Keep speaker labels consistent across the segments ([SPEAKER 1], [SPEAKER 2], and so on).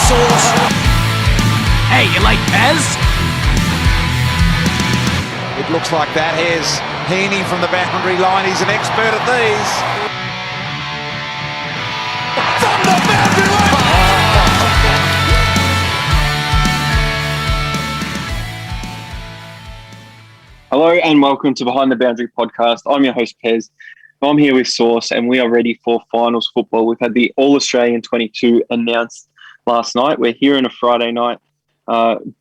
[SPEAKER 1] Sauce. Hey, you late, Pez?
[SPEAKER 2] It looks like that. Here's Heaney from the boundary line. He's an expert at these. From the boundary line!
[SPEAKER 3] Hello and welcome to Behind the Boundary podcast. I'm your host, Pez. I'm here with Sauce and we are ready for finals football. We've had the All-Australian 22 announced last night. We're here on a Friday night.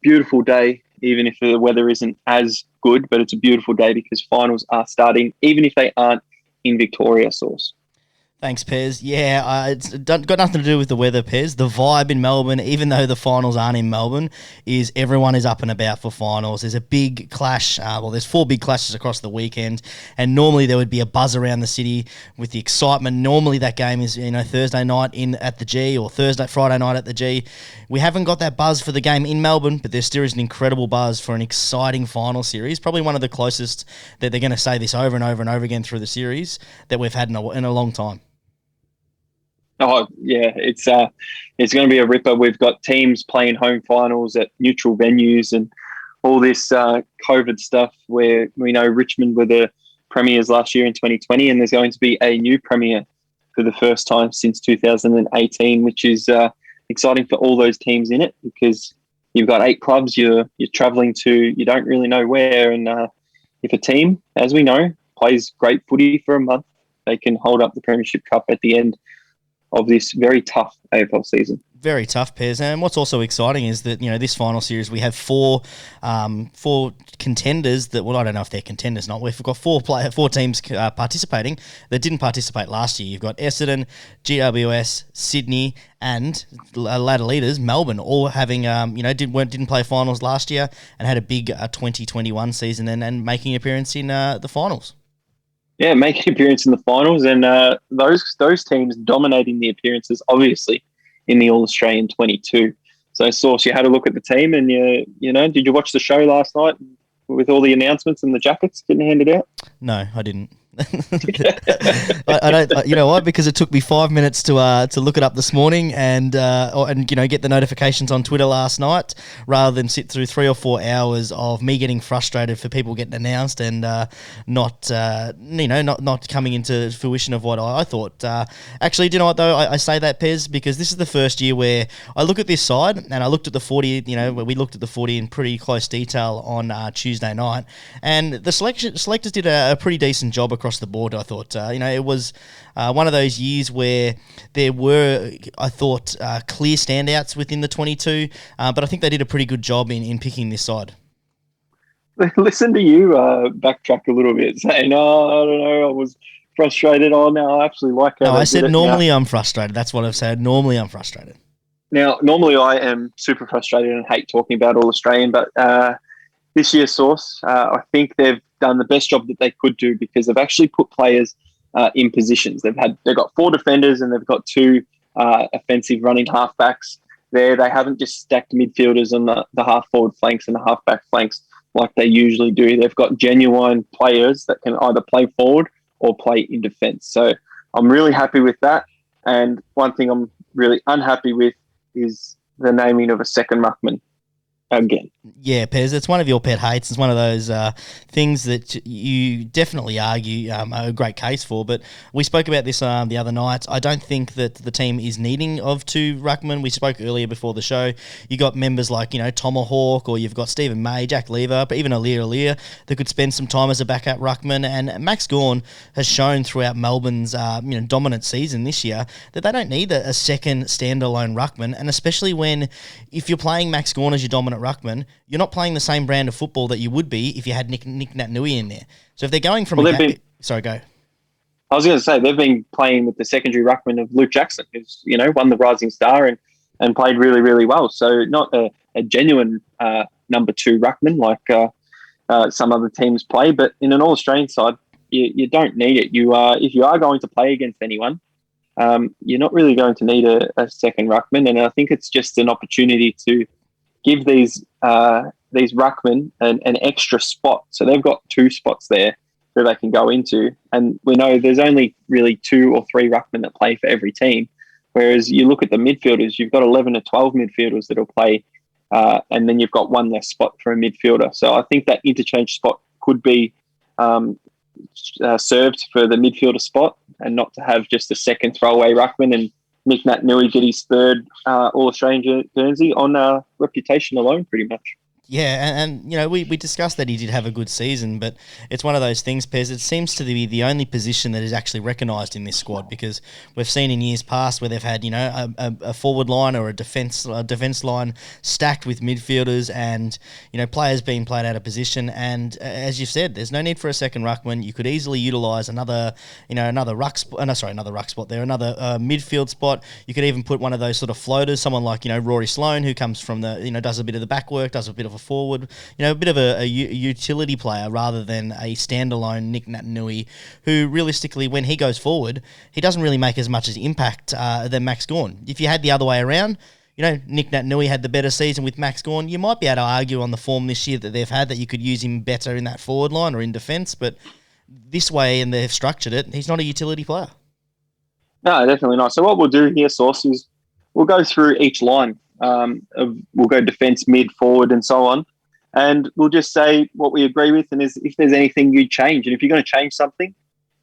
[SPEAKER 3] Beautiful day, even if the weather isn't as good, but it's a beautiful day because finals are starting, even if they aren't in Victoria, Sauce.
[SPEAKER 4] Thanks, Pez. Yeah, it's got nothing to do with the weather, Pez. The vibe in Melbourne, even though the finals aren't in Melbourne, is everyone is up and about for finals. There's a big clash. There's 4 big clashes across the weekend, and normally there would be a buzz around the city with the excitement. Normally that game is Thursday night at the G or Friday night at the G. We haven't got that buzz for the game in Melbourne, but there still is an incredible buzz for an exciting final series. Probably one of the closest that they're going to say this over and over and over again through the series that we've had in a long time.
[SPEAKER 3] Oh, yeah, it's going to be a ripper. We've got teams playing home finals at neutral venues and all this COVID stuff where we know Richmond were the premiers last year in 2020 and there's going to be a new premier for the first time since 2018, which is exciting for all those teams in it because you've got 8 clubs you're travelling to, you don't really know where. And if a team, as we know, plays great footy for a month, they can hold up the Premiership Cup at the end of this very tough AFL season.
[SPEAKER 4] Very tough, Pez. And what's also exciting is that, this final series, we have four contenders that, well, I don't know if they're contenders or not. We've got 4 teams participating that didn't participate last year. You've got Essendon, GWS, Sydney, and ladder leaders, Melbourne, all having, didn't play finals last year and had a big 2021 season and making an appearance in the finals.
[SPEAKER 3] Yeah, making an appearance in the finals, and those teams dominating the appearances, obviously, in the All-Australian 22. So, Sauce, you had a look at the team, and did you watch the show last night with all the announcements and the jackets getting handed out?
[SPEAKER 4] No, I didn't. I don't. You know why? Because it took me 5 minutes to look it up this morning and get the notifications on Twitter last night, rather than sit through 3 or 4 hours of me getting frustrated for people getting announced and not coming into fruition of what I thought. Actually, do you know what though? I say that, Pez, because this is the first year where I look at this side and I looked at the 40. We looked at the 40 in pretty close detail on Tuesday night, and the selectors did a pretty decent job across the board. I thought, it was one of those years where there were, I thought, clear standouts within the 22, but I think they did a pretty good job in picking this side.
[SPEAKER 3] Listen to you backtrack a little bit, saying, "Oh, I don't know, I was frustrated. Oh, no, I actually like it."
[SPEAKER 4] No, I said normally I'm frustrated. That's what I've said. Normally I'm frustrated.
[SPEAKER 3] Now, normally I am super frustrated and hate talking about All-Australian, but this year's Sauce, I think they've done the best job that they could do because they've actually put players in positions. They've got 4 defenders and they've got 2 offensive running halfbacks there. They haven't just stacked midfielders on the half forward flanks and the halfback flanks like they usually do. They've got genuine players that can either play forward or play in defence. So I'm really happy with that. And one thing I'm really unhappy with is the naming of a second ruckman again.
[SPEAKER 4] Yeah, Pez, it's one of your pet hates. It's one of those things that you definitely argue a great case for, but we spoke about this the other night. I don't think that the team is needing of 2 ruckmen. We spoke earlier before the show. You got members like, Tomahawk, or you've got Stephen May, Jack Lever, but even Alir that could spend some time as a backup ruckman. And Max Gawn has shown throughout Melbourne's dominant season this year that they don't need a second standalone ruckman, and especially if you're playing Max Gawn as your dominant ruckman, you're not playing the same brand of football that you would be if you had Nick Naitanui in there. So if they're going from Sorry, go.
[SPEAKER 3] I was going to say, they've been playing with the secondary ruckman of Luke Jackson, who's, won the Rising Star and played really, really well. So not a genuine number 2 ruckman like some other teams play, but in an All-Australian side, you don't need it. If you are going to play against anyone, you're not really going to need a second ruckman. And I think it's just an opportunity to give these ruckmen an extra spot. So they've got 2 spots there that they can go into. And we know there's only really 2 or 3 ruckmen that play for every team. Whereas you look at the midfielders, you've got 11 to 12 midfielders that will play, and then you've got one less spot for a midfielder. So I think that interchange spot could be served for the midfielder spot, and not to have just a second throwaway ruckman and Nick Naitanui get his third All-Australian Guernsey on reputation alone, pretty much.
[SPEAKER 4] Yeah, and you know, we discussed that he did have a good season, but it's one of those things, Pez. It seems to be the only position that is actually recognised in this squad, because we've seen in years past where they've had, you know, a forward line or a defence line stacked with midfielders and, you know, players being played out of position. And as you've said, there's no need for a second ruckman. You could easily utilise another ruck spot. Another ruck spot there, another midfield spot. You could even put one of those sort of floaters, someone like, you know, Rory Sloane, who comes from the, you know, does a bit of the back work, does a bit of a forward, you know, a bit of a utility player rather than a standalone Nick Naitanui, who realistically, when he goes forward, he doesn't really make as much as impact than Max Gawn. If you had the other way around, you know, Nick Naitanui had the better season with Max Gawn, you might be able to argue on the form this year that they've had that you could use him better in that forward line or in defence, but this way, and they've structured it, he's not a utility player.
[SPEAKER 3] No, definitely not. So what we'll do here, Sauce, is we'll go through each line. We'll go defence, mid, forward, and so on. And we'll just say what we agree with, and if there's anything you'd change. And if you're going to change something,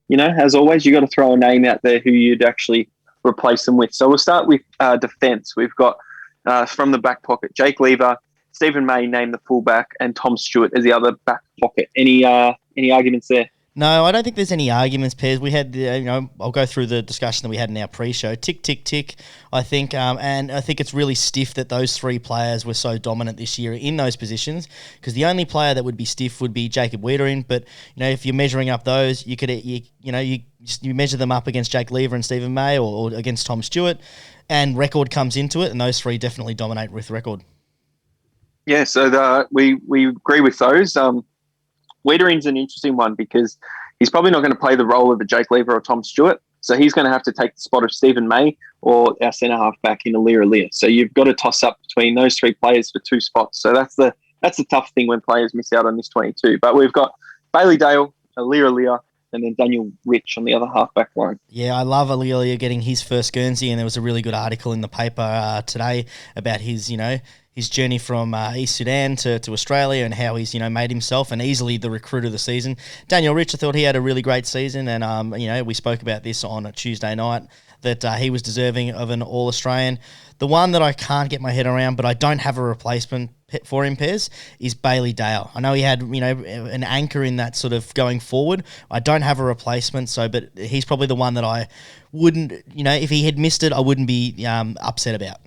[SPEAKER 3] you know, as always, you've got to throw a name out there who you'd actually replace them with. So we'll start with defence. We've got, from the back pocket, Jake Lever, Stephen May named the fullback, and Tom Stewart as the other back pocket. Any arguments there?
[SPEAKER 4] No, I don't think there's any arguments, Pez. We had, I'll go through the discussion that we had in our pre-show. Tick, tick, tick, I think. And I think it's really stiff that those three players were so dominant this year in those positions, because the only player that would be stiff would be Jacob Wiedering. But, you know, if you're measuring up those, you measure them up against Jake Lever and Stephen May or against Tom Stewart, and record comes into it, and those three definitely dominate with record.
[SPEAKER 3] Yeah, so we agree with those. Wiedering's an interesting one because he's probably not going to play the role of a Jake Lever or Tom Stewart. So he's going to have to take the spot of Stephen May or our centre half back in Alira. So you've got to toss up between those three players for two spots. So that's the tough thing when players miss out on this 22. But we've got Bailey Dale, Alira, and then Daniel Rich on the other half-back line.
[SPEAKER 4] Yeah, I love Alira getting his first Guernsey, and there was a really good article in the paper today about his journey from East Sudan to Australia and how he's, made himself and easily the recruit of the season. Daniel Rich, I thought he had a really great season, and, we spoke about this on a Tuesday night, that he was deserving of an All-Australian. The one that I can't get my head around, but I don't have a replacement for him, Pez, is Bailey Dale. I know he had, an anchor in that sort of going forward. I don't have a replacement, but he's probably the one that I wouldn't, if he had missed it, I wouldn't be upset about.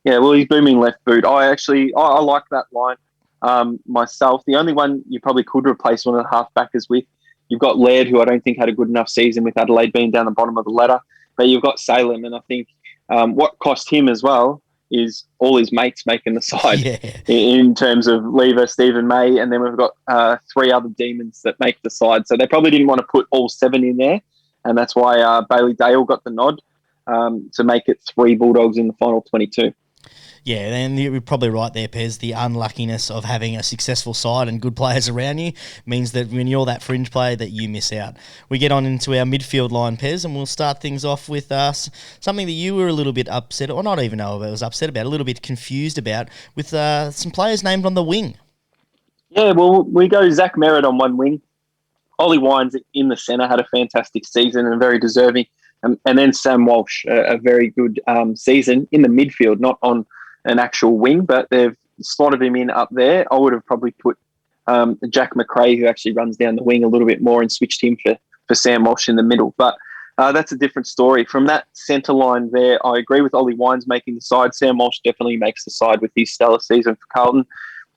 [SPEAKER 3] Yeah, well, he's booming left boot. I like that line myself. The only one you probably could replace one of the half-backers with, you've got Laird, who I don't think had a good enough season with Adelaide being down the bottom of the ladder, but you've got Salem, and I think what cost him as well is all his mates making the side in terms of Lever, Stephen May, and then we've got three other demons that make the side. So they probably didn't want to put all seven in there, and that's why Bailey Dale got the nod to make it three Bulldogs in the final 22.
[SPEAKER 4] Yeah, and you're probably right there, Pez. The unluckiness of having a successful side and good players around you means that when you're that fringe player that you miss out. We get on into our midfield line, Pez, and we'll start things off with something that you were a little bit upset, or not even know if I was upset about, a little bit confused about, with some players named on the wing.
[SPEAKER 3] Yeah, well, we go Zach Merritt on one wing. Ollie Wines in the centre had a fantastic season and very deserving. And then Sam Walsh, a very good season in the midfield, not on an actual wing, but they've slotted him in up there. I would have probably put Jack McRae, who actually runs down the wing a little bit more, and switched him for Sam Walsh in the middle. But that's a different story. From that centre line there, I agree with Ollie Wines making the side. Sam Walsh definitely makes the side with his stellar season for Carlton.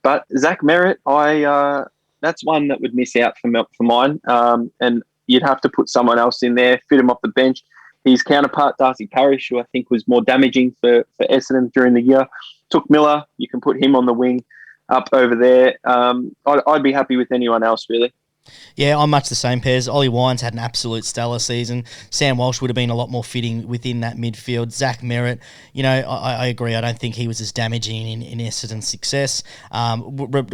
[SPEAKER 3] But Zach Merritt, that's one that would miss out for mine. And you'd have to put someone else in there, fit him off the bench. His counterpart, Darcy Parish, who I think was more damaging for Essendon during the year. Took Miller, you can put him on the wing up over there. I'd be happy with anyone else, really.
[SPEAKER 4] Yeah, I'm much the same, Pairs. Ollie Wines had an absolute stellar season. Sam Walsh would have been a lot more fitting within that midfield. Zach Merritt, I agree. I don't think he was as damaging in Essendon's success. I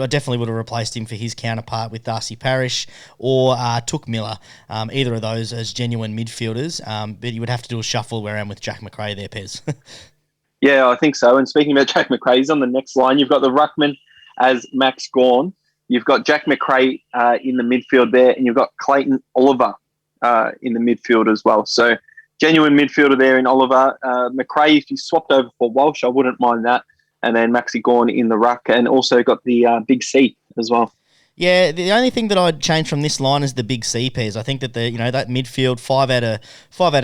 [SPEAKER 4] definitely would have replaced him for his counterpart with Darcy Parish or Took Miller, either of those as genuine midfielders. But you would have to do a shuffle around with Jack McRae there, Pez.
[SPEAKER 3] Yeah, I think so. And speaking about Jack McRae, he's on the next line. You've got the ruckman as Max Gawn. You've got Jack McRae in the midfield there, and you've got Clayton Oliver in the midfield as well. So genuine midfielder there in Oliver. McRae, if you swapped over for Walsh, I wouldn't mind that. And then Maxi Gawn in the ruck, and also got the big C as well.
[SPEAKER 4] Yeah, the only thing that I'd change from this line is the big C pairs. I think that that midfield 5 out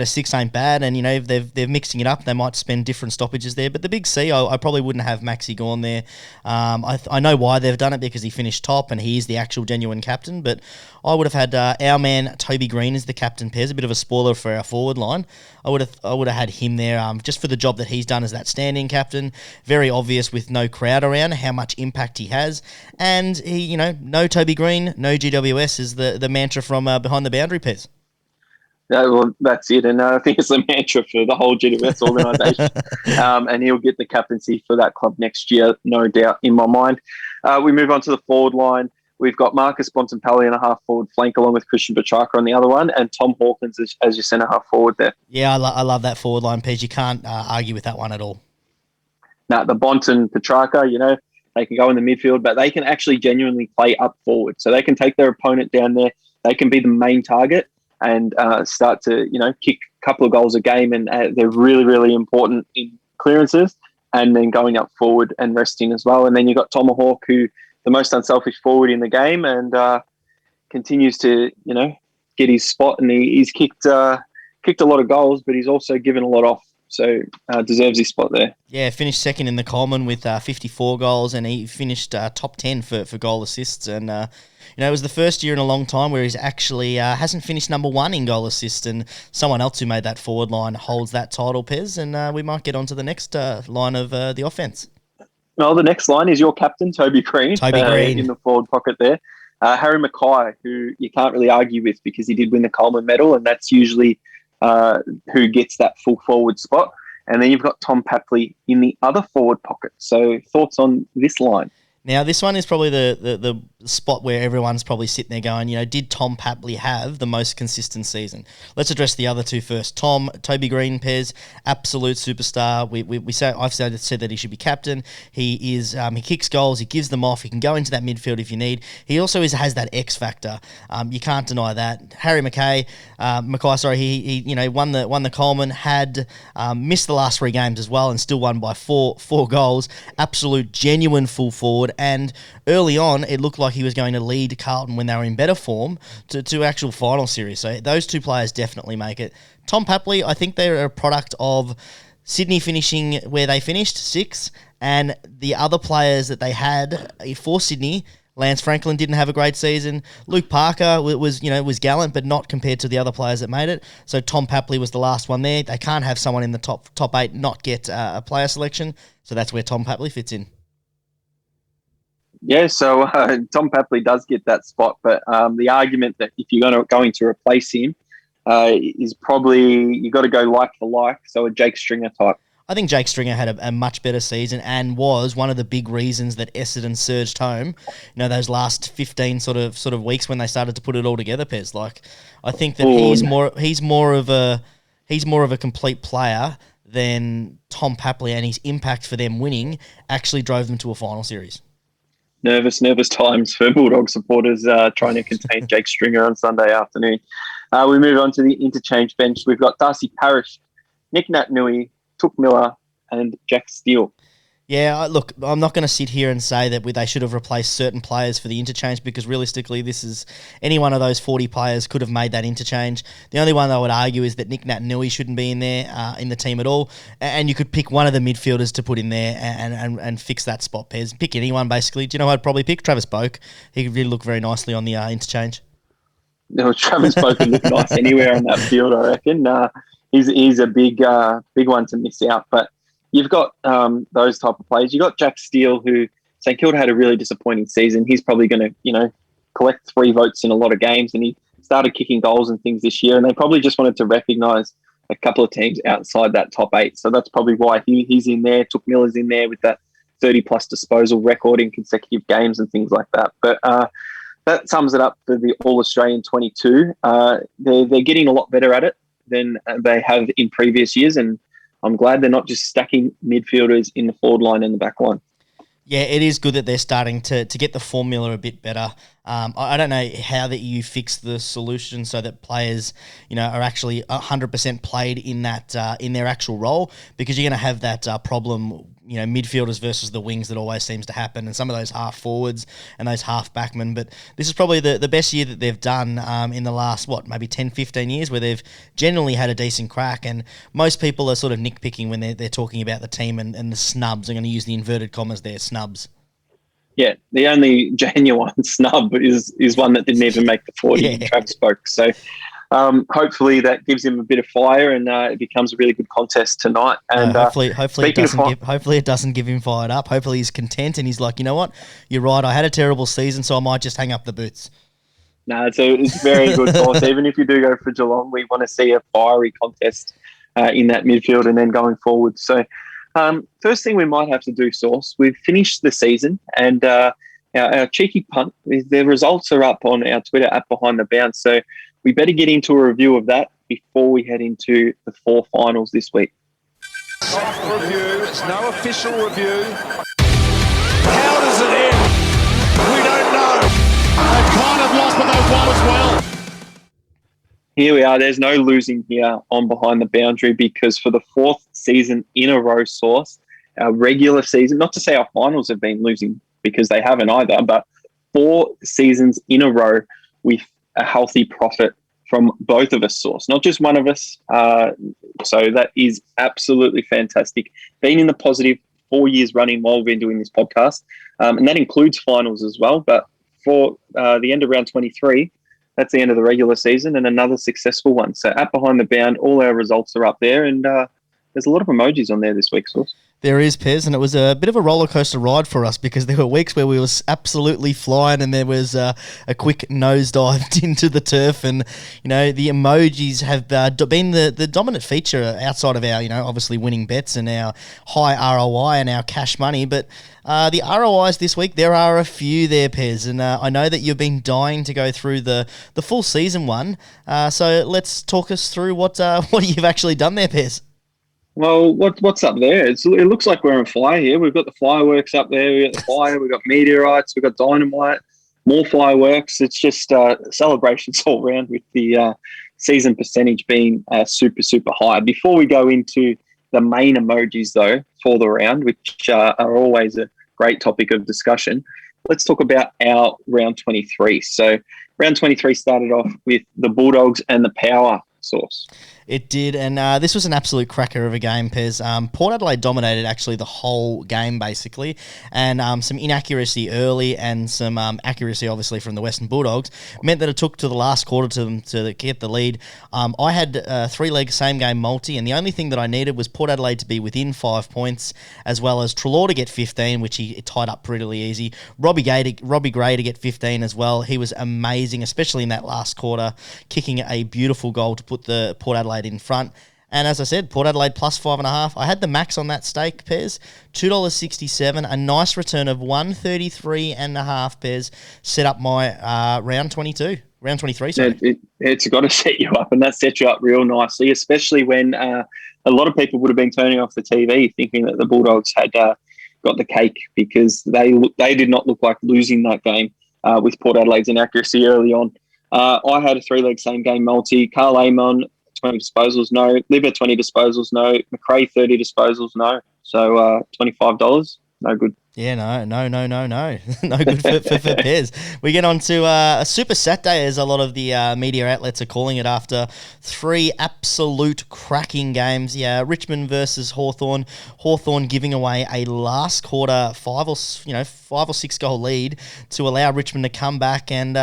[SPEAKER 4] of 6 ain't bad, and if they're mixing it up, they might spend different stoppages there. But the big C, I probably wouldn't have Maxi Gawn there. I know why they've done it, because he finished top and he is the actual genuine captain. But I would have had our man Toby Green as the captain pairs. A bit of a spoiler for our forward line. I would have had him there just for the job that he's done as that standing captain. Very obvious with no crowd around how much impact he has, and he no Toby Green, no GWS is the mantra from behind the boundary pairs.
[SPEAKER 3] Yeah, well, that's it, and I think it's the mantra for the whole GWS organisation. And he'll get the captaincy for that club next year, no doubt in my mind. We move on to the forward line. We've got Marcus Bontempelli in a half-forward flank, along with Christian Petrarca on the other one, and Tom Hawkins as your centre-half forward there.
[SPEAKER 4] Yeah, I love that forward line, Pez. You can't argue with that one at all.
[SPEAKER 3] Now, the Bont and Petrarca, they can go in the midfield, but they can actually genuinely play up forward. So they can take their opponent down there. They can be the main target and start to, kick a couple of goals a game. And they're really, really important in clearances and then going up forward and resting as well. And then you've got Tomahawk, who the most unselfish forward in the game, and continues to, get his spot. And he's kicked a lot of goals, but he's also given a lot off. So deserves his spot there.
[SPEAKER 4] Yeah, finished second in the Coleman with 54 goals, and he finished top 10 for goal assists. And, it was the first year in a long time where he's actually hasn't finished number 1 in goal assists, and someone else who made that forward line holds that title, Pez, and we might get on to the next line of the offence.
[SPEAKER 3] No, the next line is your captain, Toby Green. In the forward pocket there. Harry Mackay, who you can't really argue with because he did win the Coleman medal, and that's usually who gets that full forward spot. And then you've got Tom Papley in the other forward pocket. So thoughts on this line?
[SPEAKER 4] Now, this one is probably the spot where everyone's probably sitting there going, did Tom Papley have the most consistent season? Let's address the other two first. Toby Green, Pez, absolute superstar. I've said that he should be captain. He is. He kicks goals. He gives them off. He can go into that midfield if you need. He also has that X factor. You can't deny that. Harry Mackay, he won the Coleman. Had missed the last 3 games as well, and still won by four goals. Absolute genuine full forward. And early on, it looked like he was going to lead Carlton when they were in better form to actual final series. So those two players definitely make it. Tom Papley, I think they're a product of Sydney finishing where they finished, 6th, and the other players that they had for Sydney. Lance Franklin didn't have a great season. Luke Parker was gallant, but not compared to the other players that made it. So Tom Papley was the last one there. They can't have someone in the top 8 not get a player selection. So that's where Tom Papley fits in.
[SPEAKER 3] Yeah, so Tom Papley does get that spot, but the argument that if you're going to replace him is probably you got to go like for like, so a Jake Stringer type.
[SPEAKER 4] I think Jake Stringer had a much better season and was one of the big reasons that Essendon surged home. Those last 15 sort of weeks when they started to put it all together, Pez. I think that he's more of a complete player than Tom Papley, and his impact for them winning actually drove them to a final series.
[SPEAKER 3] Nervous times for Bulldog supporters trying to contain Jake Stringer on Sunday afternoon. We move on to the interchange bench. We've got Darcy Parish, Nick Naitanui, Took Miller, and Jack Steele.
[SPEAKER 4] Yeah, look, I'm not going to sit here and say that they should have replaced certain players for the interchange, because realistically, this is any one of those 40 players could have made that interchange. The only one I would argue is that Nick Naitanui shouldn't be in there in the team at all, and you could pick one of the midfielders to put in there and fix that spot, Pez. Pick anyone, basically. Do you know who I'd probably pick? Travis Boak. He could really look very nicely on the interchange.
[SPEAKER 3] No, Travis Boak would look nice anywhere on that field, I reckon. He's a big one to miss out, but you've got those type of players. You've got Jack Steele, who St Kilda had a really disappointing season. He's probably going to, collect 3 votes in a lot of games, and he started kicking goals and things this year. And they probably just wanted to recognise a couple of teams outside that top 8. So that's probably why he's in there. Took Miller's in there with that 30-plus disposal record in consecutive games and things like that. But that sums it up for the All-Australian 22. They're getting a lot better at it than they have in previous years, and I'm glad they're not just stacking midfielders in the forward line and the back line.
[SPEAKER 4] Yeah, it is good that they're starting to get the formula a bit better. I don't know how that you fix the solution so that players, are actually 100% played in that in their actual role, because you're going to have that problem, midfielders versus the wings that always seems to happen, and some of those half forwards and those half backmen. But this is probably the best year that they've done in the last, maybe 10, 15 years, where they've generally had a decent crack. And most people are sort of nitpicking when they're talking about the team and the snubs. I'm going to use the inverted commas there, snubs.
[SPEAKER 3] Yeah, the only genuine snub is one that didn't even make the 40, Travis Spoke. So hopefully that gives him a bit of fire, and it becomes a really good contest tonight. And
[SPEAKER 4] hopefully it doesn't give him fired up. Hopefully he's content and he's like, you know what, you're right, I had a terrible season, so I might just hang up the boots.
[SPEAKER 3] No, it's very good course. Even if you do go for Geelong, we want to see a fiery contest in that midfield and then going forward. So first thing we might have to do, Sauce, we've finished the season, and our cheeky punt, the results are up on our Twitter at Behind the Bounce. So we better get into a review of that before we head into the 4 finals this week.
[SPEAKER 2] Soft review. It's no official review. How does it end? We don't know. They've kind of lost, but they've won as well.
[SPEAKER 3] Here we are. There's no losing here on Behind the Boundary, because for the 4th season in a row, Sauce, our regular season, not to say our finals have been losing, because they haven't either, but 4 seasons in a row with a healthy profit from both of us, Sauce, not just one of us. So that is absolutely fantastic. Been in the positive 4 years running while we've been doing this podcast, and that includes finals as well. But for the end of round 23, that's the end of the regular season and another successful one. So at Behind the Bound, all our results are up there, and there's a lot of emojis on there this week, Sauce.
[SPEAKER 4] There is, Pez, and it was a bit of a roller coaster ride for us, because there were weeks where we were absolutely flying, and there was a quick nosedive into the turf, and the emojis have been the dominant feature outside of our obviously winning bets and our high ROI and our cash money. But the ROIs this week, there are a few there, Pez, and I know that you've been dying to go through the full season one. So let's talk us through what you've actually done there, Pez.
[SPEAKER 3] Well, what's up there? It looks like we're on fire here. We've got the fireworks up there. We've got the fire. We've got meteorites. We've got dynamite. More fireworks. It's just celebrations all around, with the season percentage being super, super high. Before we go into the main emojis, though, for the round, which are always a great topic of discussion, let's talk about our round 23. So round 23 started off with the Bulldogs and the Power, Sauce.
[SPEAKER 4] It did, and this was an absolute cracker of a game, Pez. Port Adelaide dominated actually the whole game, basically, and some inaccuracy early and some accuracy, obviously, from the Western Bulldogs meant that it took to the last quarter to them to get the lead. I had 3-leg same-game multi, and the only thing that I needed was Port Adelaide to be within 5 points, as well as Treloar to get 15, which he tied up pretty easy. Robbie Gray to get 15 as well. He was amazing, especially in that last quarter, kicking a beautiful goal to put the Port Adelaide in front. And as I said, Port Adelaide plus 5.5. I had the max on that stake, Pez, $2.67. A nice return of 133.5, Pez, set up my round 22. Round 23, sorry.
[SPEAKER 3] It's got to set you up, and that sets you up real nicely, especially when a lot of people would have been turning off the TV thinking that the Bulldogs had got the cake, because they did not look like losing that game with Port Adelaide's inaccuracy early on. I had a 3-leg same-game multi. Carl Amon, 20 disposals, no. Liver, 20 disposals, no. McRae, 30 disposals, no. So $25, no good.
[SPEAKER 4] Yeah, no. No good for Pez. We get on to a Super Saturday, as a lot of the media outlets are calling it, after 3 absolute cracking games. Yeah, Richmond versus Hawthorn. Hawthorn giving away a last quarter 5 or 6 goal lead to allow Richmond to come back and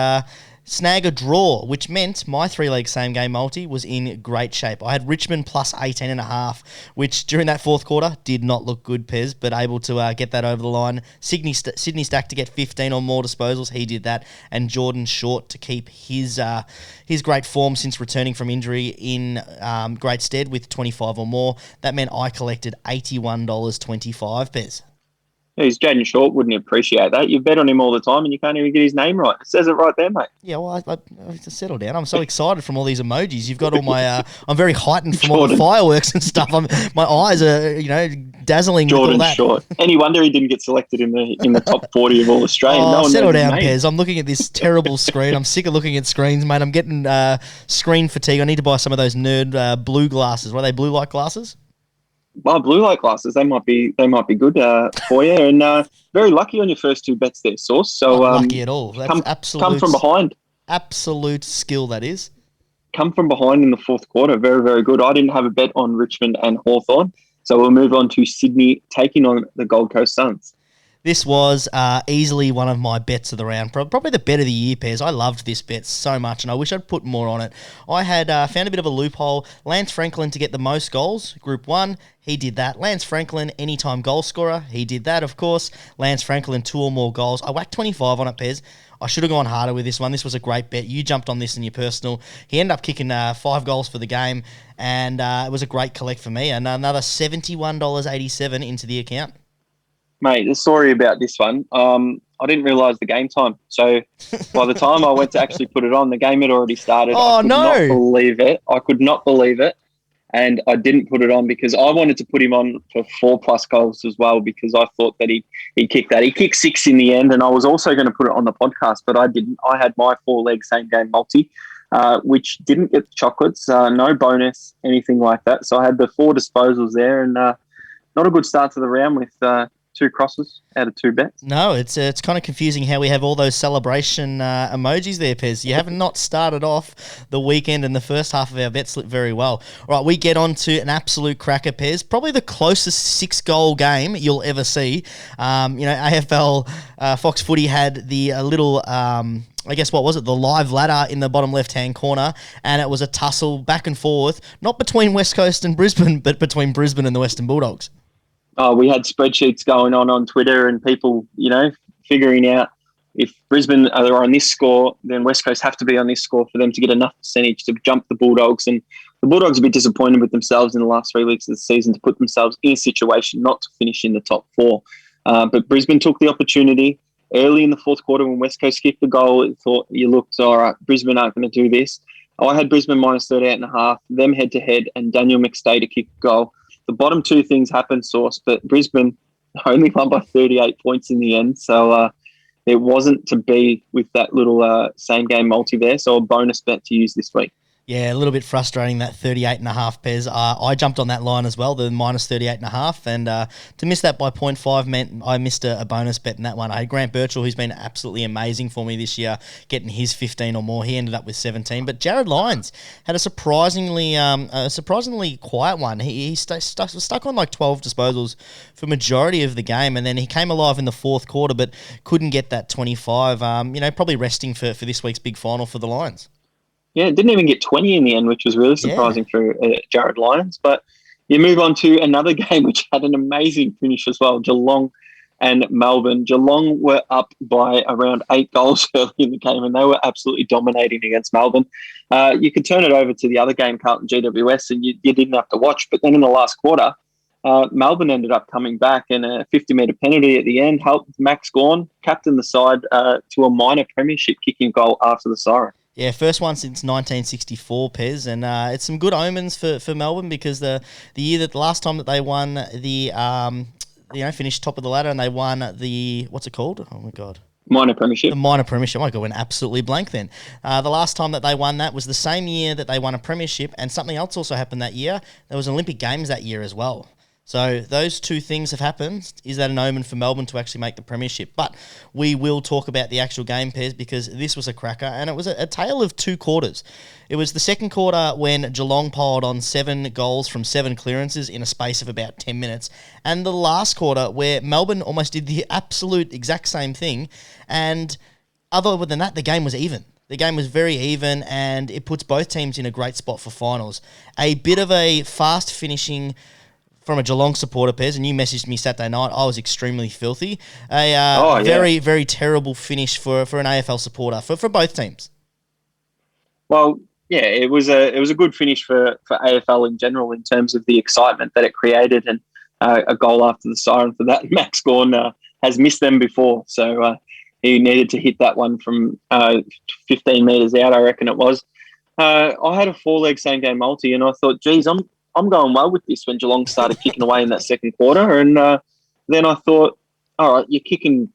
[SPEAKER 4] snag a draw, which meant my 3-leg same-game multi was in great shape. I had Richmond plus 18.5, which during that fourth quarter did not look good, Pez, but able to get that over the line. Sydney Stack to get 15 or more disposals, he did that, and Jordan Short to keep his great form since returning from injury in great stead with 25 or more. That meant I collected $81.25, Pez.
[SPEAKER 3] He's Jaden Short, wouldn't appreciate that. You bet on him all the time and you can't even get his name right. It says it right there, mate.
[SPEAKER 4] Yeah, well, I settle down. I'm so excited from all these emojis. You've got all my... I'm very heightened from all the fireworks and stuff. My eyes are, dazzling
[SPEAKER 3] Jordan
[SPEAKER 4] with all that.
[SPEAKER 3] Short. Any wonder he didn't get selected in the top 40 of all Australian.
[SPEAKER 4] Oh,
[SPEAKER 3] no one
[SPEAKER 4] settle
[SPEAKER 3] knows his
[SPEAKER 4] down,
[SPEAKER 3] name.
[SPEAKER 4] Pez. I'm looking at this terrible screen. I'm sick of looking at screens, mate. I'm getting screen fatigue. I need to buy some of those nerd blue glasses. What are they, blue light glasses?
[SPEAKER 3] Well, blue light glasses, they might be good for you. And very lucky on your first two bets there, Sauce. So
[SPEAKER 4] Not lucky at all. That's
[SPEAKER 3] come from behind.
[SPEAKER 4] Absolute skill, that is.
[SPEAKER 3] Come from behind in the fourth quarter. Very, very good. I didn't have a bet on Richmond and Hawthorn. So we'll move on to Sydney taking on the Gold Coast Suns.
[SPEAKER 4] This was easily one of my bets of the round. Probably the bet of the year, Pairs. I loved this bet so much, and I wish I'd put more on it. I had found a bit of a loophole. Lance Franklin to get the most goals, Group 1. He did that. Lance Franklin, anytime goal scorer. He did that, of course. Lance Franklin, 2 or more goals. I whacked 25 on it, Pez. I should have gone harder with this one. This was a great bet. You jumped on this in your personal. He ended up kicking 5 goals for the game, and it was a great collect for me. And another $71.87 into the account.
[SPEAKER 3] Mate, the story about this one, I didn't realise the game time. So by the time I went to actually put it on, the game had already started.
[SPEAKER 4] Oh,
[SPEAKER 3] I could not believe it. I could not believe it. And I didn't put it on because I wanted to put him on for 4+ goals as well because I thought that he'd kick that. He kicked 6 in the end, and I was also going to put it on the podcast, but I didn't. I had my 4-leg same-game multi, which didn't get the chocolates, no bonus, anything like that. So I had the 4 disposals there, and not a good start to the round with 2 crosses out of 2 bets.
[SPEAKER 4] No, it's kind of confusing how we have all those celebration emojis there, Pez. You have not started off the weekend and the first half of our Betslip very well. All right, we get on to an absolute cracker, Pez. Probably the closest 6-goal game you'll ever see. AFL Fox Footy had the little... I guess, what was it? The live ladder in the bottom left-hand corner, and it was a tussle back and forth, not between West Coast and Brisbane, but between Brisbane and the Western Bulldogs.
[SPEAKER 3] We had spreadsheets going on Twitter and people, figuring out if Brisbane are on this score, then West Coast have to be on this score for them to get enough percentage to jump the Bulldogs. And the Bulldogs are a bit disappointed with themselves in the last 3 weeks of the season to put themselves in a situation not to finish in the top 4. But Brisbane took the opportunity early in the fourth quarter when West Coast kicked the goal. It thought you looked, all right, Brisbane aren't going to do this. I had Brisbane minus 38.5, them head-to-head, and Daniel McStay to kick the goal. The bottom 2 things happened, Sauce, but Brisbane only won by 38 points in the end. So it wasn't to be with that little same-game multi there. So a bonus bet to use this week.
[SPEAKER 4] Yeah, a little bit frustrating, that 38.5, Pez. I jumped on that line as well, the minus 38.5, and to miss that by 0.5 meant I missed a bonus bet in that one. I had Grant Birchall, who's been absolutely amazing for me this year, getting his 15 or more. He ended up with 17, but Jared Lyons had a surprisingly quiet one. He was stuck on like 12 disposals for majority of the game, and then he came alive in the fourth quarter, but couldn't get that 25. Probably resting for this week's big final for the Lions.
[SPEAKER 3] Yeah, didn't even get 20 in the end, which was really surprising for Jared Lyons. But you move on to another game which had an amazing finish as well, Geelong and Melbourne. Geelong were up by around 8 goals early in the game, and they were absolutely dominating against Melbourne. You could turn it over to the other game, Carlton GWS, and you didn't have to watch. But then in the last quarter, Melbourne ended up coming back, and a 50-metre penalty at the end helped Max Gawn captain the side to a minor premiership kicking goal after the siren.
[SPEAKER 4] Yeah, first one since 1964, Pez, and it's some good omens for Melbourne because the year that the last time that they won the finished top of the ladder and they won the, what's it called? Oh my God.
[SPEAKER 3] Minor premiership.
[SPEAKER 4] The minor premiership. Oh my God, went absolutely blank then. The last time that they won that was the same year that they won a premiership, and something else also happened that year. There was Olympic Games that year as well. So those 2 things have happened. Is that an omen for Melbourne to actually make the premiership? But we will talk about the actual game, Pairs, because this was a cracker, and it was a tale of 2 quarters. It was the second quarter when Geelong piled on 7 goals from 7 clearances in a space of about 10 minutes, and the last quarter where Melbourne almost did the absolute exact same thing, and other than that, the game was even. The game was very even, and it puts both teams in a great spot for finals. A bit of a fast finishing from a Geelong supporter, Pez, and you messaged me Saturday night. I was extremely filthy. Very, very terrible finish for an AFL supporter for both teams.
[SPEAKER 3] Well, yeah, it was a good finish for AFL in general in terms of the excitement that it created, and a goal after the siren for that. Max Gawn has missed them before, so he needed to hit that one from 15 metres out, I reckon it was. I had a 4-leg same-game multi, and I thought, geez, I'm going well with this when Geelong started kicking away in that second quarter. And then I thought, all right, you're kicking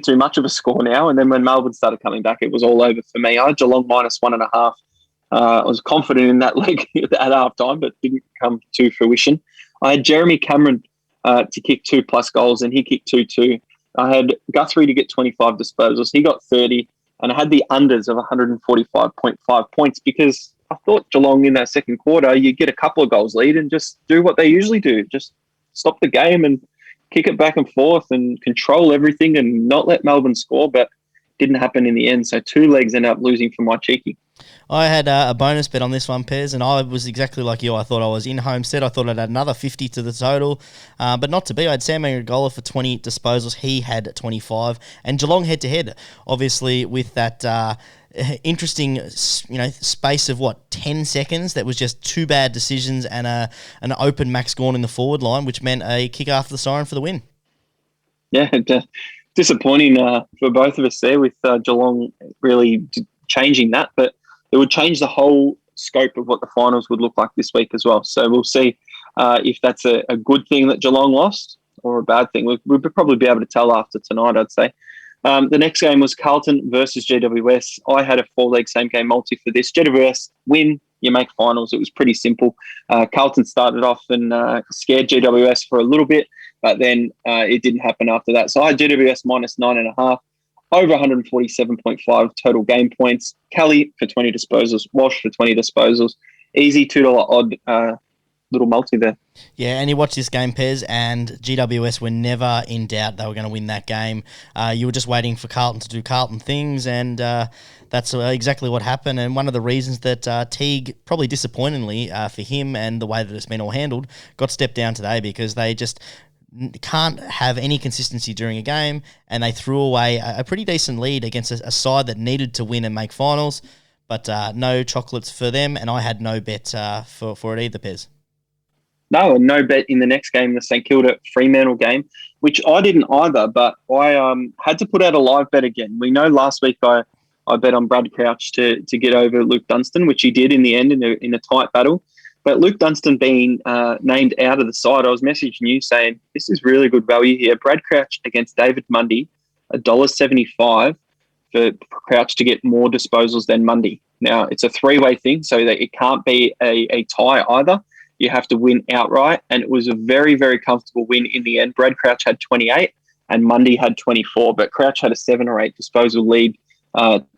[SPEAKER 3] too much of a score now. And then when Melbourne started coming back, it was all over for me. I had Geelong -1.5. I was confident in that leg at half time, but didn't come to fruition. I had Jeremy Cameron to kick 2+ goals, and he kicked 2-2. I had Guthrie to get 25 disposals. He got 30. And I had the unders of 145.5 points because I thought Geelong in that second quarter, you get a couple of goals lead and just do what they usually do. Just stop the game and kick it back and forth and control everything and not let Melbourne score, but didn't happen in the end. So 2 legs ended up losing for my cheeky.
[SPEAKER 4] I had a bonus bet on this one, Pez, and I was exactly like you. I thought I was in Homestead. I thought I'd add another 50 to the total, but not to be. I had Sam Mangarola for 20 disposals. He had 25. And Geelong head-to-head, obviously, with that interesting space of, 10 seconds. That was just 2 bad decisions and an open Max Gawn in the forward line, which meant a kick after the siren for the win.
[SPEAKER 3] Yeah, disappointing for both of us there with Geelong really changing that, but it would change the whole scope of what the finals would look like this week as well. So we'll see if that's a good thing that Geelong lost or a bad thing. We'll probably be able to tell after tonight, I'd say. The next game was Carlton versus GWS. I had a 4-leg same-game multi for this. GWS win, you make finals. It was pretty simple. Carlton started off and scared GWS for a little bit, but then it didn't happen after that. So I had GWS -9.5. Over 147.5 total game points. Kelly for 20 disposals. Walsh for 20 disposals. Easy $2 odd little multi there.
[SPEAKER 4] Yeah, and you watch this game, Pez, and GWS were never in doubt they were going to win that game. You were just waiting for Carlton to do Carlton things, and that's exactly what happened. And one of the reasons that Teague, probably disappointingly for him and the way that it's been all handled, got stepped down today because they just can't have any consistency during a game, and they threw away a pretty decent lead against a side that needed to win and make finals, but no chocolates for them, and I had no bet for it either, Pez.
[SPEAKER 3] No, and no bet in the next game, the St Kilda Fremantle game, which I didn't either, but I had to put out a live bet again. We know last week I bet on Brad Crouch to get over Luke Dunstan, which he did in the end in a tight battle. But Luke Dunstan being named out of the side, I was messaging you saying, this is really good value here. Brad Crouch against David Mundy, $1.75 for Crouch to get more disposals than Mundy. Now, it's a 3-way thing, so that it can't be a tie either. You have to win outright, and it was a very, very comfortable win in the end. Brad Crouch had 28 and Mundy had 24, but Crouch had a 7 or 8 disposal lead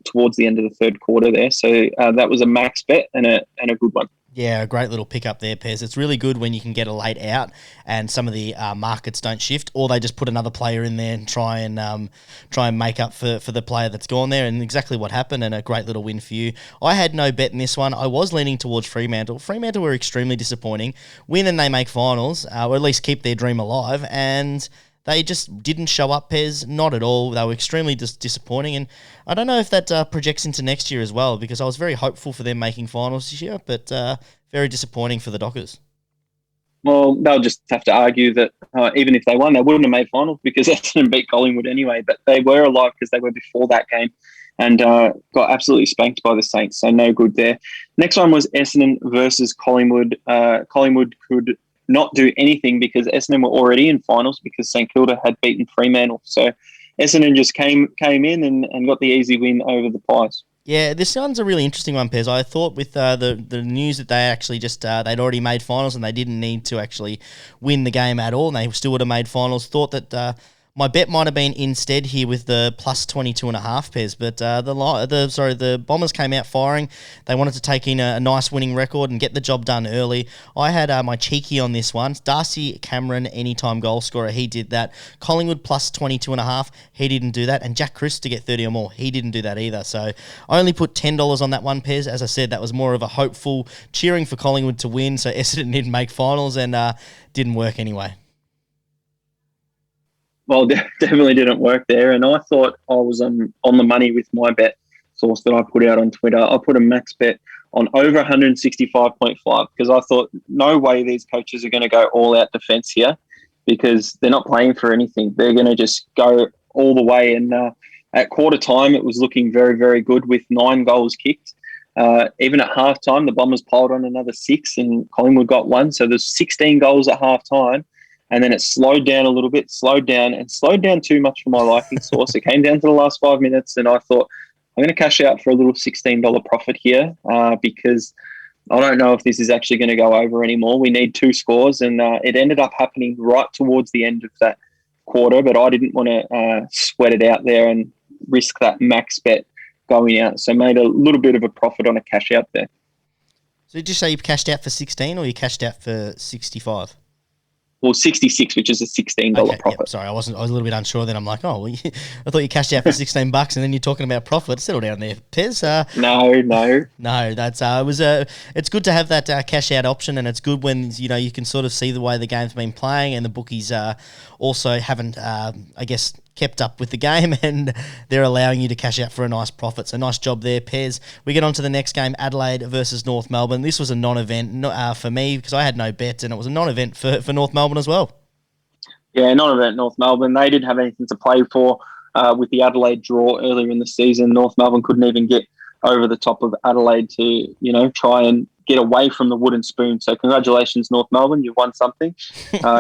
[SPEAKER 3] towards the end of the third quarter there. So that was a max bet and a good one.
[SPEAKER 4] Yeah, a great little pickup there, Pez. It's really good when you can get a late out and some of the markets don't shift, or they just put another player in there and try and make up for the player that's gone there, and exactly what happened, and a great little win for you. I had no bet in this one. I was leaning towards Fremantle. Fremantle were extremely disappointing. Win and they make finals, or at least keep their dream alive, and they just didn't show up, Pez, not at all. They were extremely disappointing, and I don't know if that projects into next year as well, because I was very hopeful for them making finals this year, but very disappointing for the Dockers.
[SPEAKER 3] Well, they'll just have to argue that even if they won, they wouldn't have made finals because Essendon beat Collingwood anyway, but they were alive because they were before that game and got absolutely spanked by the Saints, so no good there. Next one was Essendon versus Collingwood. Collingwood could not do anything because Essendon were already in finals because St Kilda had beaten Fremantle. So Essendon just came in and got the easy win over the Pies.
[SPEAKER 4] Yeah, this one's a really interesting one, Pez. I thought with the news that they actually just they'd already made finals and they didn't need to actually win the game at all, and they still would have made finals. Thought that My bet might have been instead here with the plus 22.5 pairs, but the Bombers came out firing. They wanted to take in a nice winning record and get the job done early. I had my cheeky on this one. Darcy Cameron, anytime goal scorer, he did that. Collingwood plus 22.5, he didn't do that. And Jack Chris to get 30 or more, he didn't do that either. So I only put $10 on that one, Pez. As I said, that was more of a hopeful cheering for Collingwood to win, so Essendon didn't make finals and didn't work anyway.
[SPEAKER 3] Well, definitely didn't work there. And I thought I was on the money with my bet source that I put out on Twitter. I put a max bet on over 165.5 because I thought no way these coaches are going to go all out defence here because they're not playing for anything. They're going to just go all the way. And at quarter time, it was looking very, very good with 9 goals kicked. Even at half time, the Bombers piled on another 6 and Collingwood got 1. So there's 16 goals at half time. And then it slowed down a little bit, slowed down too much for my liking source. It came down to the last 5 minutes and I thought, I'm going to cash out for a little $16 profit here because I don't know if this is actually going to go over anymore. We need 2 scores and it ended up happening right towards the end of that quarter, but I didn't want to sweat it out there and risk that max bet going out. So made a little bit of a profit on a cash out there.
[SPEAKER 4] So did you say you cashed out for 16 or you cashed out for 65?
[SPEAKER 3] Well, 66, which is a $16 profit.
[SPEAKER 4] Yep, sorry, I was a little bit unsure then. I'm like, I thought you cashed out for $16 and then you're talking about profit. Settle down there, Pez. No, that's it's good to have that cash out option, and it's good when you can sort of see the way the game's been playing, and the bookies also haven't, kept up with the game, and they're allowing you to cash out for a nice profit. So nice job there, Pez. We get on to the next game, Adelaide versus North Melbourne. This was a non-event for me because I had no bet, and it was a non-event for North Melbourne as well.
[SPEAKER 3] Yeah, non-event North Melbourne. They didn't have anything to play for with the Adelaide draw earlier in the season. North Melbourne couldn't even get over the top of Adelaide to, try and get away from the wooden spoon. So congratulations, North Melbourne. You've won something.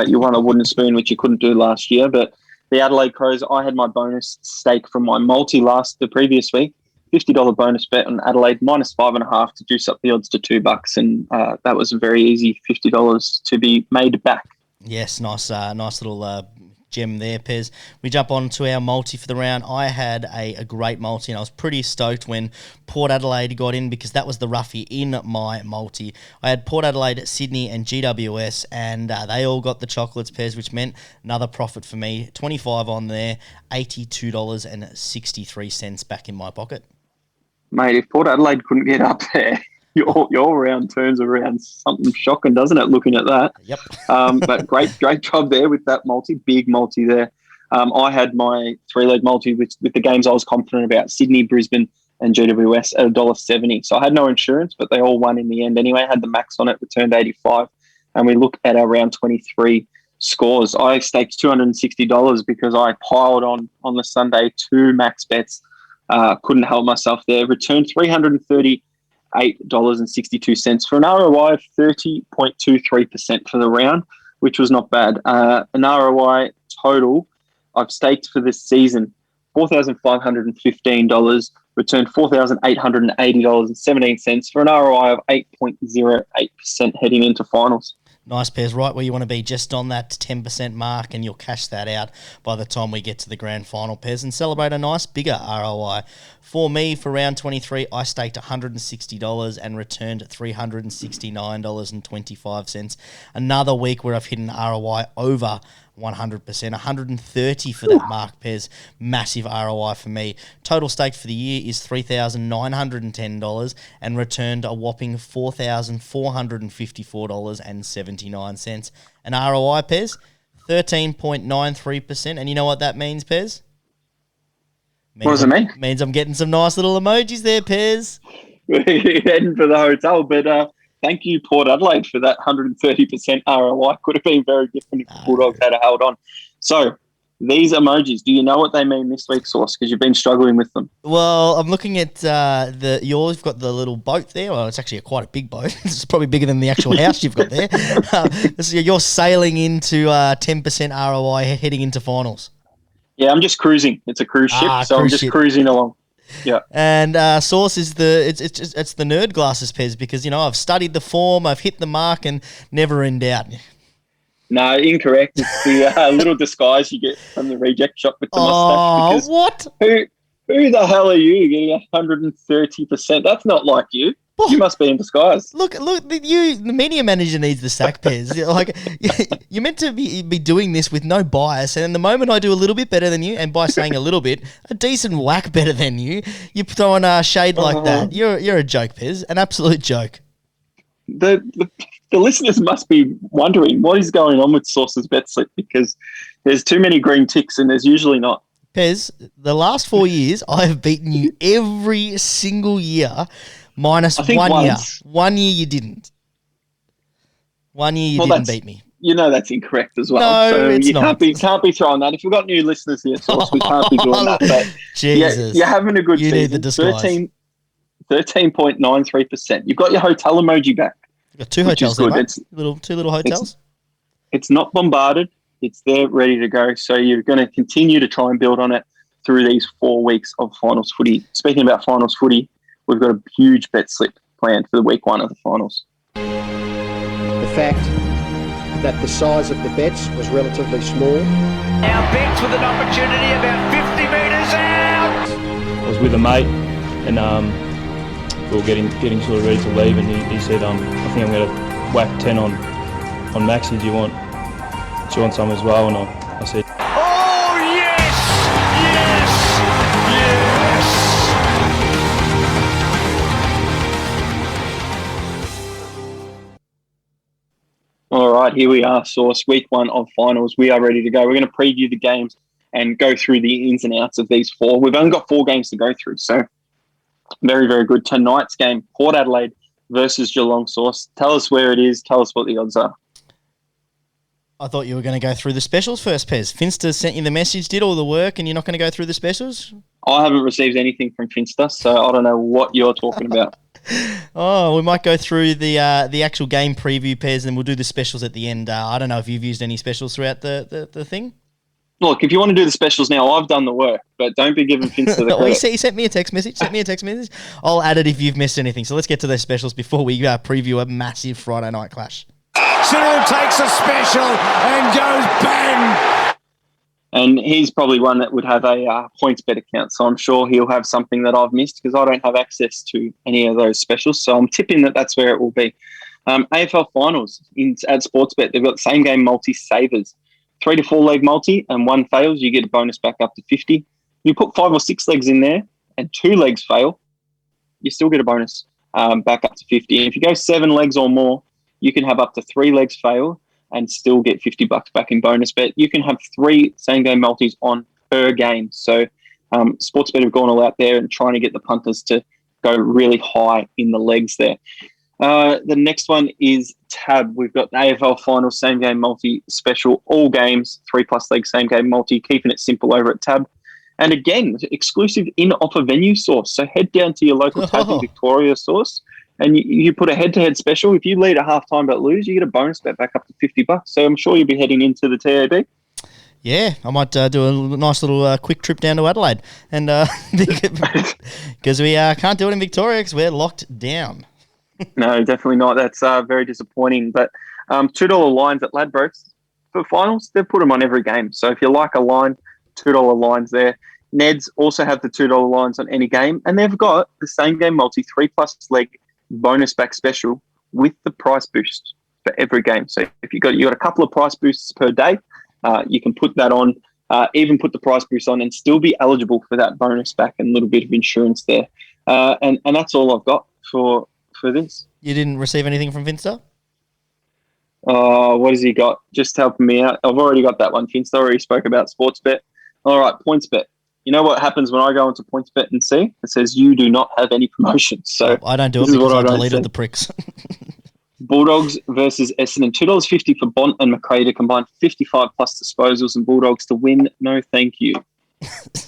[SPEAKER 3] You won a wooden spoon, which you couldn't do last year. But the Adelaide Crows, I had my bonus stake from my multi the previous week. $50 bonus bet on Adelaide, minus 5.5 to juice up the odds to $2. And that was a very easy $50 to be made back.
[SPEAKER 4] Yes, nice little gem there, Pez. We jump on to our multi for the round. I had a great multi, and I was pretty stoked when Port Adelaide got in because that was the roughie in my multi. I had Port Adelaide, Sydney, and GWS, and they all got the chocolates, Pez, which meant another profit for me. 25 on there, $82.63 back in my pocket.
[SPEAKER 3] Mate, if Port Adelaide couldn't get up there, your round turns around something shocking, doesn't it, looking at that?
[SPEAKER 4] Yep.
[SPEAKER 3] But great job there with that big multi there. I had my 3-leg multi with the games I was confident about, Sydney, Brisbane and GWS at $1.70. So I had no insurance, but they all won in the end anyway. I had the max on it, returned 85. And we look at our round 23 scores. I staked $260 because I piled on the Sunday 2 max bets. Couldn't help myself there. Returned $338.62 for an ROI of 30.23% for the round, which was not bad. An ROI total I've staked for this season, $4,515, returned $4,880.17 for an ROI of 8.08% heading into finals.
[SPEAKER 4] Nice, Pairs, right where you want to be, just on that 10% mark, and you'll cash that out by the time we get to the grand final, Pairs, and celebrate a nice bigger ROI. For me, for round 23, I staked $160 and returned $369.25. Another week where I've hit an ROI over 100%, 130 for that mark, Pez. Massive ROI for me. Total staked for the year is $3,910 and returned a whopping $4,454.79. An ROI, Pez, 13.93%. And you know what that means, Pez?
[SPEAKER 3] What does it mean?
[SPEAKER 4] Means I'm getting some nice little emojis there, Pez.
[SPEAKER 3] We're heading for the hotel, but thank you, Port Adelaide, for that 130% ROI. Could have been very different if the Bulldogs had held on. So, these emojis, do you know what they mean this week, Sauce? Because you've been struggling with them.
[SPEAKER 4] Well, I'm looking at you've got the little boat there. Well, it's actually quite a big boat. It's probably bigger than the actual house you've got there. So you're sailing into 10% ROI heading into finals.
[SPEAKER 3] Yeah, I'm just cruising. It's a cruise ship, so I'm just cruising along. Yeah,
[SPEAKER 4] and Source is it's the nerd glasses, Pez, because I've studied the form, I've hit the mark, and never in doubt.
[SPEAKER 3] No, incorrect. It's the little disguise you get from the reject shop with the mustache.
[SPEAKER 4] Oh, what?
[SPEAKER 3] Who the hell are you getting 130%? That's not like you. You must be in disguise.
[SPEAKER 4] Look! The media manager needs the sack, Pez. Like, you're meant to be doing this with no bias, and the moment I do a little bit better than you, and by saying a little bit, a decent whack better than you, you're throwing a shade like that. You're a joke, Pez, an absolute joke.
[SPEAKER 3] The listeners must be wondering what is going on with Source's Betslip, because there's too many green ticks, and there's usually not.
[SPEAKER 4] Pez, the last 4 years, I have beaten you every single year. Minus 1 year. 1 year you didn't. 1 year you didn't beat me.
[SPEAKER 3] You know that's incorrect as well.
[SPEAKER 4] No,
[SPEAKER 3] so
[SPEAKER 4] it's
[SPEAKER 3] you
[SPEAKER 4] not.
[SPEAKER 3] Can't be throwing that. If we've got new listeners here, Source, we can't be doing that. But
[SPEAKER 4] Jesus.
[SPEAKER 3] You're having a good
[SPEAKER 4] season.
[SPEAKER 3] You
[SPEAKER 4] need the disguise.
[SPEAKER 3] 13.93%. You've got your hotel emoji back.
[SPEAKER 4] You've got two hotels there, mate. Two little hotels.
[SPEAKER 3] It's not bombarded. It's there ready to go. So you're going to continue to try and build on it through these 4 weeks of finals footy. Speaking about finals footy, we've got a huge bet slip planned for the week 1 of the finals.
[SPEAKER 5] The fact that the size of the bets was relatively small.
[SPEAKER 1] Now Betts with an opportunity about 50 metres out.
[SPEAKER 6] I was with a mate and we were getting sort of ready to leave, and he said, I think I'm going to whack 10 on Maxi. Do you want some as well? And I said,
[SPEAKER 1] Oh, yes! Yes! Yes!
[SPEAKER 3] All right, here we are, Source. Week 1 of finals. We are ready to go. We're going to preview the games and go through the ins and outs of these 4. We've only got 4 games to go through, so very, very good. Tonight's game, Port Adelaide versus Geelong, Source. Tell us where it is. Tell us what the odds are.
[SPEAKER 4] I thought you were going to go through the specials first, Pez. Finster sent you the message, did all the work, and you're not going to go through the specials?
[SPEAKER 3] I haven't received anything from Finster, so I don't know what you're talking about.
[SPEAKER 4] Oh, we might go through the actual game preview, Pez, and we'll do the specials at the end. I don't know if you've used any specials throughout the thing.
[SPEAKER 3] Look, if you want to do the specials now, I've done the work, but don't be giving Finster the credit.
[SPEAKER 4] He sent me a text message. I'll add it if you've missed anything. So let's get to those specials before we preview a massive Friday night clash.
[SPEAKER 2] Cyril takes a special and goes bang.
[SPEAKER 3] And he's probably one that would have a points bet account, so I'm sure he'll have something that I've missed because I don't have access to any of those specials. So I'm tipping that that's where it will be. AFL finals at Sportsbet, they've got the same game multi-savers. 3 to 4 leg multi, and 1 fails, you get a bonus back up to 50. You put 5 or 6 legs in there and 2 legs fail, you still get a bonus back up to 50. And if you go 7 legs or more, you can have up to 3 legs fail and still get $50 back in bonus bet. You can have 3 same game multis on per game. So Sportsbet have gone all out there and trying to get the punters to go really high in the legs there. The next one is Tab. We've got the AFL final same game multi special, all games, 3+ legs same game multi, keeping it simple over at Tab. And again, exclusive in-offer venue, Source. So head down to your local Tab in Victoria, Source, and you put a head-to-head special. If you lead at halftime but lose, you get a bonus bet back up to $50. So I'm sure you'll be heading into the TAB.
[SPEAKER 4] Yeah, I might do a nice little quick trip down to Adelaide, and because we can't do it in Victoria because we're locked down.
[SPEAKER 3] No, definitely not. That's very disappointing. But $2 lines at Ladbrokes for finals, they've put them on every game. So if you like a line, $2 lines there. Neds also have the $2 lines on any game, and they've got the same game multi 3+ leg bonus back special with the price boost for every game. So if you got a couple of price boosts per day, you can put that on, even put the price boost on, and still be eligible for that bonus back and a little bit of insurance there. And that's all I've got for this.
[SPEAKER 4] You didn't receive anything from Finster?
[SPEAKER 3] What has he got? Just helping me out. I've already got that one. Finster already spoke about Sportsbet. All right, PointsBet. You know what happens when I go into PointsBet and see? It says you do not have any promotions. So
[SPEAKER 4] I don't do it because I deleted the pricks.
[SPEAKER 3] Bulldogs versus Essendon. $2.50 for Bont and McRae to combine 55+ disposals, and Bulldogs to win. No, thank you.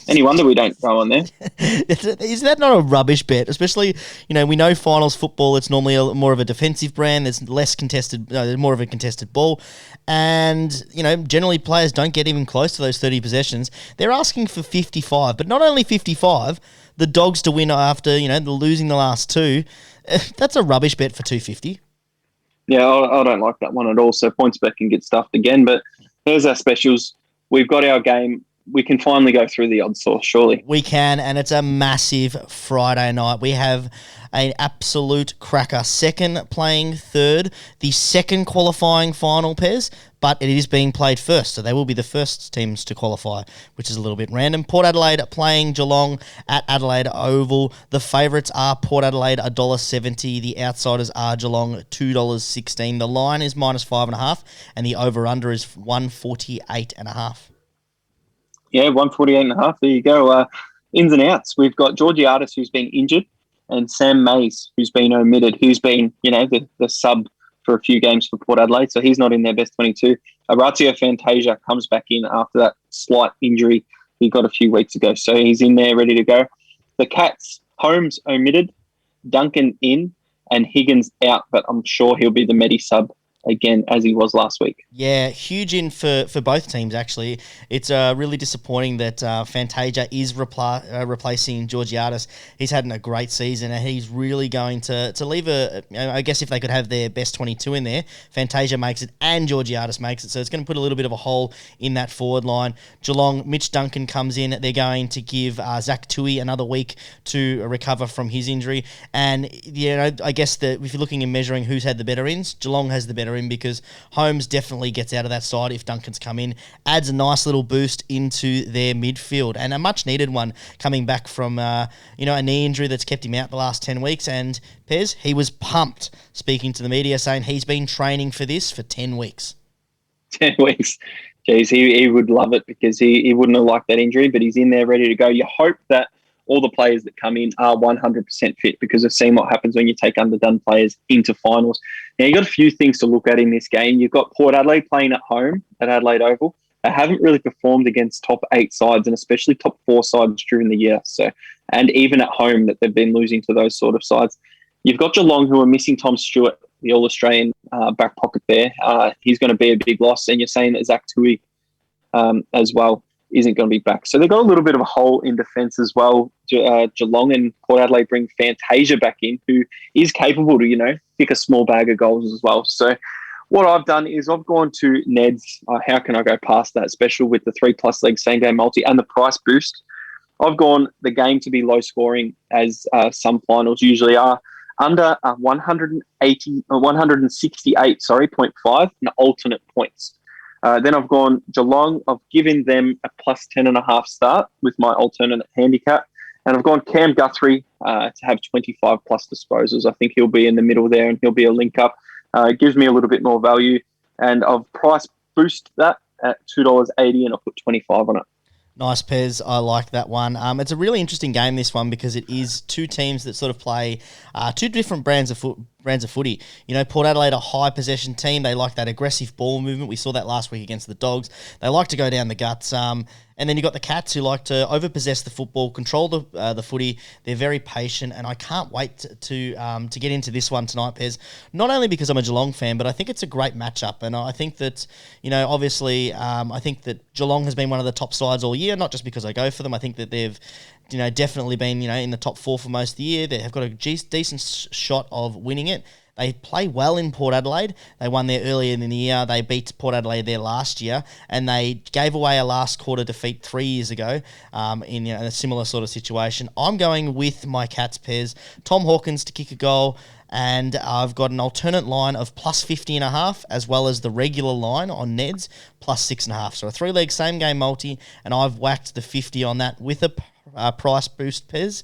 [SPEAKER 3] Any wonder we don't go on there.
[SPEAKER 4] Is that not a rubbish bet? Especially, we know finals football, it's normally more of a defensive brand. There's less contested, more of a contested ball. And, generally players don't get even close to those 30 possessions. They're asking for 55, but not only 55, the Dogs to win after, losing the last 2. That's a rubbish bet for $2.50.
[SPEAKER 3] Yeah, I don't like that one at all. So PointsBet can get stuffed again. But there's our specials. We've got our game. We can finally go through the odds source, surely.
[SPEAKER 4] We can, and it's a massive Friday night. We have an absolute cracker. Second playing third, the second qualifying final, Pez, but it is being played first, so they will be the first teams to qualify, which is a little bit random. Port Adelaide playing Geelong at Adelaide Oval. The favourites are Port Adelaide, $1.70. The outsiders are Geelong, $2.16. The line is -5.5, and the over-under is 148.5.
[SPEAKER 3] Yeah, 148.5. There you go. Ins and outs. We've got Georgiades, who's been injured, and Sam Mays, who's been omitted, who's been, the sub for a few games for Port Adelaide, so he's not in their best 22. Orazio Fantasia comes back in after that slight injury he got a few weeks ago, so he's in there ready to go. The Cats, Holmes omitted, Duncan in, and Higgins out, but I'm sure he'll be the Medi sub again, as he was last week.
[SPEAKER 4] Yeah, huge in for both teams, actually. It's really disappointing that Fantasia is replacing Georgiades. He's had a great season, and he's really going to leave I guess if they could have their best 22 in there, Fantasia makes it and Georgiades makes it, so it's going to put a little bit of a hole in that forward line. Geelong, Mitch Duncan comes in. They're going to give Zach Tui another week to recover from his injury, and I guess that if you're looking and measuring who's had the better ins, Geelong has the better in, because Holmes definitely gets out of that side if Duncan's come in, adds a nice little boost into their midfield, and a much needed one coming back from a knee injury that's kept him out the last 10 weeks. And Pez, he was pumped speaking to the media, saying he's been training for this for 10 weeks.
[SPEAKER 3] 10 weeks. Jeez, he would love it, because he wouldn't have liked that injury, but he's in there ready to go. You hope that all the players that come in are 100% fit, because I've seen what happens when you take underdone players into finals. Now, you've got a few things to look at in this game. You've got Port Adelaide playing at home at Adelaide Oval. They haven't really performed against top 8 sides, and especially top 4 sides during the year. So, and even at home, that they've been losing to those sort of sides. You've got Geelong, who are missing Tom Stewart, the All-Australian back pocket there. He's going to be a big loss, and you're saying that Zach Tui as well isn't going to be back. So they've got a little bit of a hole in defence as well. Geelong and Port Adelaide bring Fantasia back in, who is capable to, pick a small bag of goals as well. So what I've done is I've gone to Ned's. How can I go past that special with the 3+ leg same game multi and the price boost? I've gone the game to be low scoring, as some finals usually are, under 168.5 and alternate points. Then I've gone Geelong. I've given them a +10.5 start with my alternate handicap. And I've gone Cam Guthrie to have 25+ disposals. I think he'll be in the middle there, and he'll be a link up. It gives me a little bit more value. And I've price boost that at $2.80, and I'll put 25 on it.
[SPEAKER 4] Nice, Pez. I like that one. It's a really interesting game, this one, because it is two teams that sort of play two different brands of footy. Port Adelaide, a high possession team. They like that aggressive ball movement. We saw that last week against the Dogs. They like to go down the guts. And then you've got the Cats, who like to overpossess the football, control the footy. They're very patient, and I can't wait to get into this one tonight, Pez. Not only because I'm a Geelong fan, but I think it's a great matchup. And I think that, obviously, I think that Geelong has been one of the top sides all year, not just because I go for them. I think that they've definitely been, in the top 4 for most of the year. They have got a decent shot of winning it. They play well in Port Adelaide. They won there earlier in the year. They beat Port Adelaide there last year, and they gave away a last quarter defeat 3 years ago in a similar sort of situation. I'm going with my Cats, Pez. Tom Hawkins to kick a goal, and I've got an alternate line of +50.5, as well as the regular line on Ned's +6.5. So a 3-leg same game multi, and I've whacked the 50 on that with a price boost, Pez.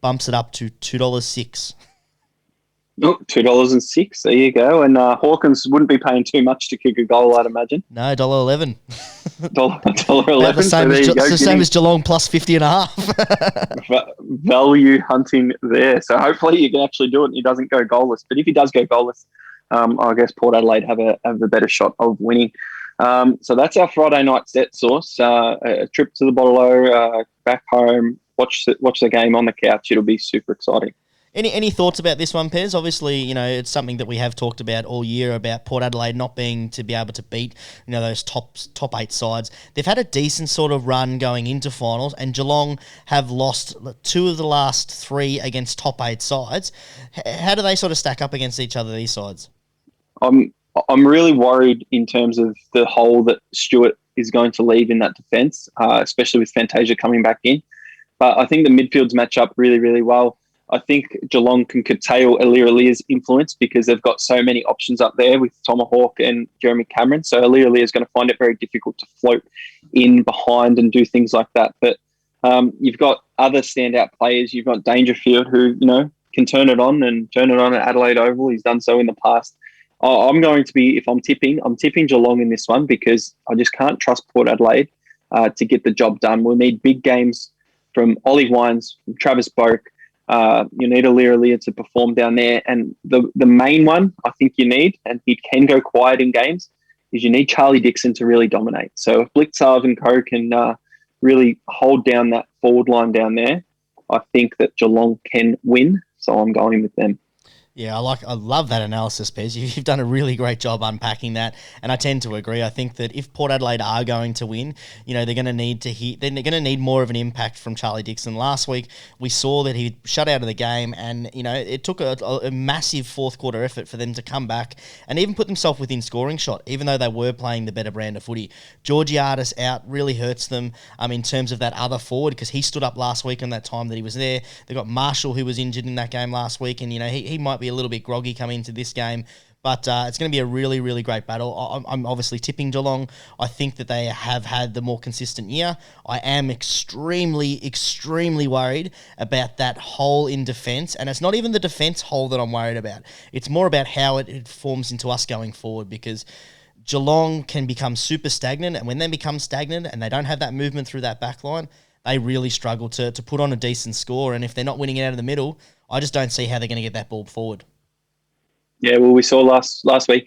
[SPEAKER 4] Bumps it up to $2.06.
[SPEAKER 3] Oh, $2.06. There you go. And Hawkins wouldn't be paying too much to kick a goal, I'd imagine.
[SPEAKER 4] No, $1.11.
[SPEAKER 3] $1.11.
[SPEAKER 4] It's the same as Geelong +50.5.
[SPEAKER 3] Value hunting there. So hopefully you can actually do it and he doesn't go goalless. But if he does go goalless, I guess Port Adelaide have a better shot of winning. So that's our Friday night set source. A trip to the Bottle-O, back home, watch the game on the couch. It'll be super exciting.
[SPEAKER 4] Any thoughts about this one, Pez? Obviously, it's something that we have talked about all year about Port Adelaide not being to be able to beat, those top 8 sides. They've had a decent sort of run going into finals, and Geelong have lost 2 of the last 3 against top 8 sides. How do they sort of stack up against each other, these sides?
[SPEAKER 3] I'm I'm really worried in terms of the hole that Stewart is going to leave in that defence, especially with Fantasia coming back in. But I think the midfields match up really, really well. I think Geelong can curtail Aliir-Aliir's influence because they've got so many options up there with Tomahawk and Jeremy Cameron. So Aliir-Aliir is going to find it very difficult to float in behind and do things like that. But you've got other standout players. You've got Dangerfield who, can turn it on at Adelaide Oval. He's done so in the past. I'm going to be, if I'm tipping Geelong in this one because I just can't trust Port Adelaide to get the job done. We'll need big games from Ollie Wines, from Travis Boak. You need Aliir to perform down there. And the main one I think you need, and he can go quiet in games, is you need Charlie Dixon to really dominate. So if Blitzarve and co can really hold down that forward line down there, I think that Geelong can win. So I'm going with them.
[SPEAKER 4] Yeah, I love that analysis, Pez. You've done a really great job unpacking that, and I tend to agree. I think that if Port Adelaide are going to win, they're going to need to hit. They're going to need more of an impact from Charlie Dixon. Last week, we saw that he shut out of the game, and it took a massive fourth quarter effort for them to come back and even put themselves within scoring shot, even though they were playing the better brand of footy. Georgiades out really hurts them in terms of that other forward because he stood up last week on that time that he was there. They got Marshall who was injured in that game last week, and he might be a little bit groggy coming into this game, but it's going to be a really, really great battle. I'm obviously tipping Geelong. I think that they have had the more consistent year. I am extremely, extremely worried about that hole in defence, and it's not even the defence hole that I'm worried about. It's more about how it forms into us going forward because Geelong can become super stagnant, and when they become stagnant and they don't have that movement through that back line, they really struggle to put on a decent score, and if they're not winning it out of the middle, I just don't see how they're going to get that ball forward.
[SPEAKER 3] Yeah, well, we saw last week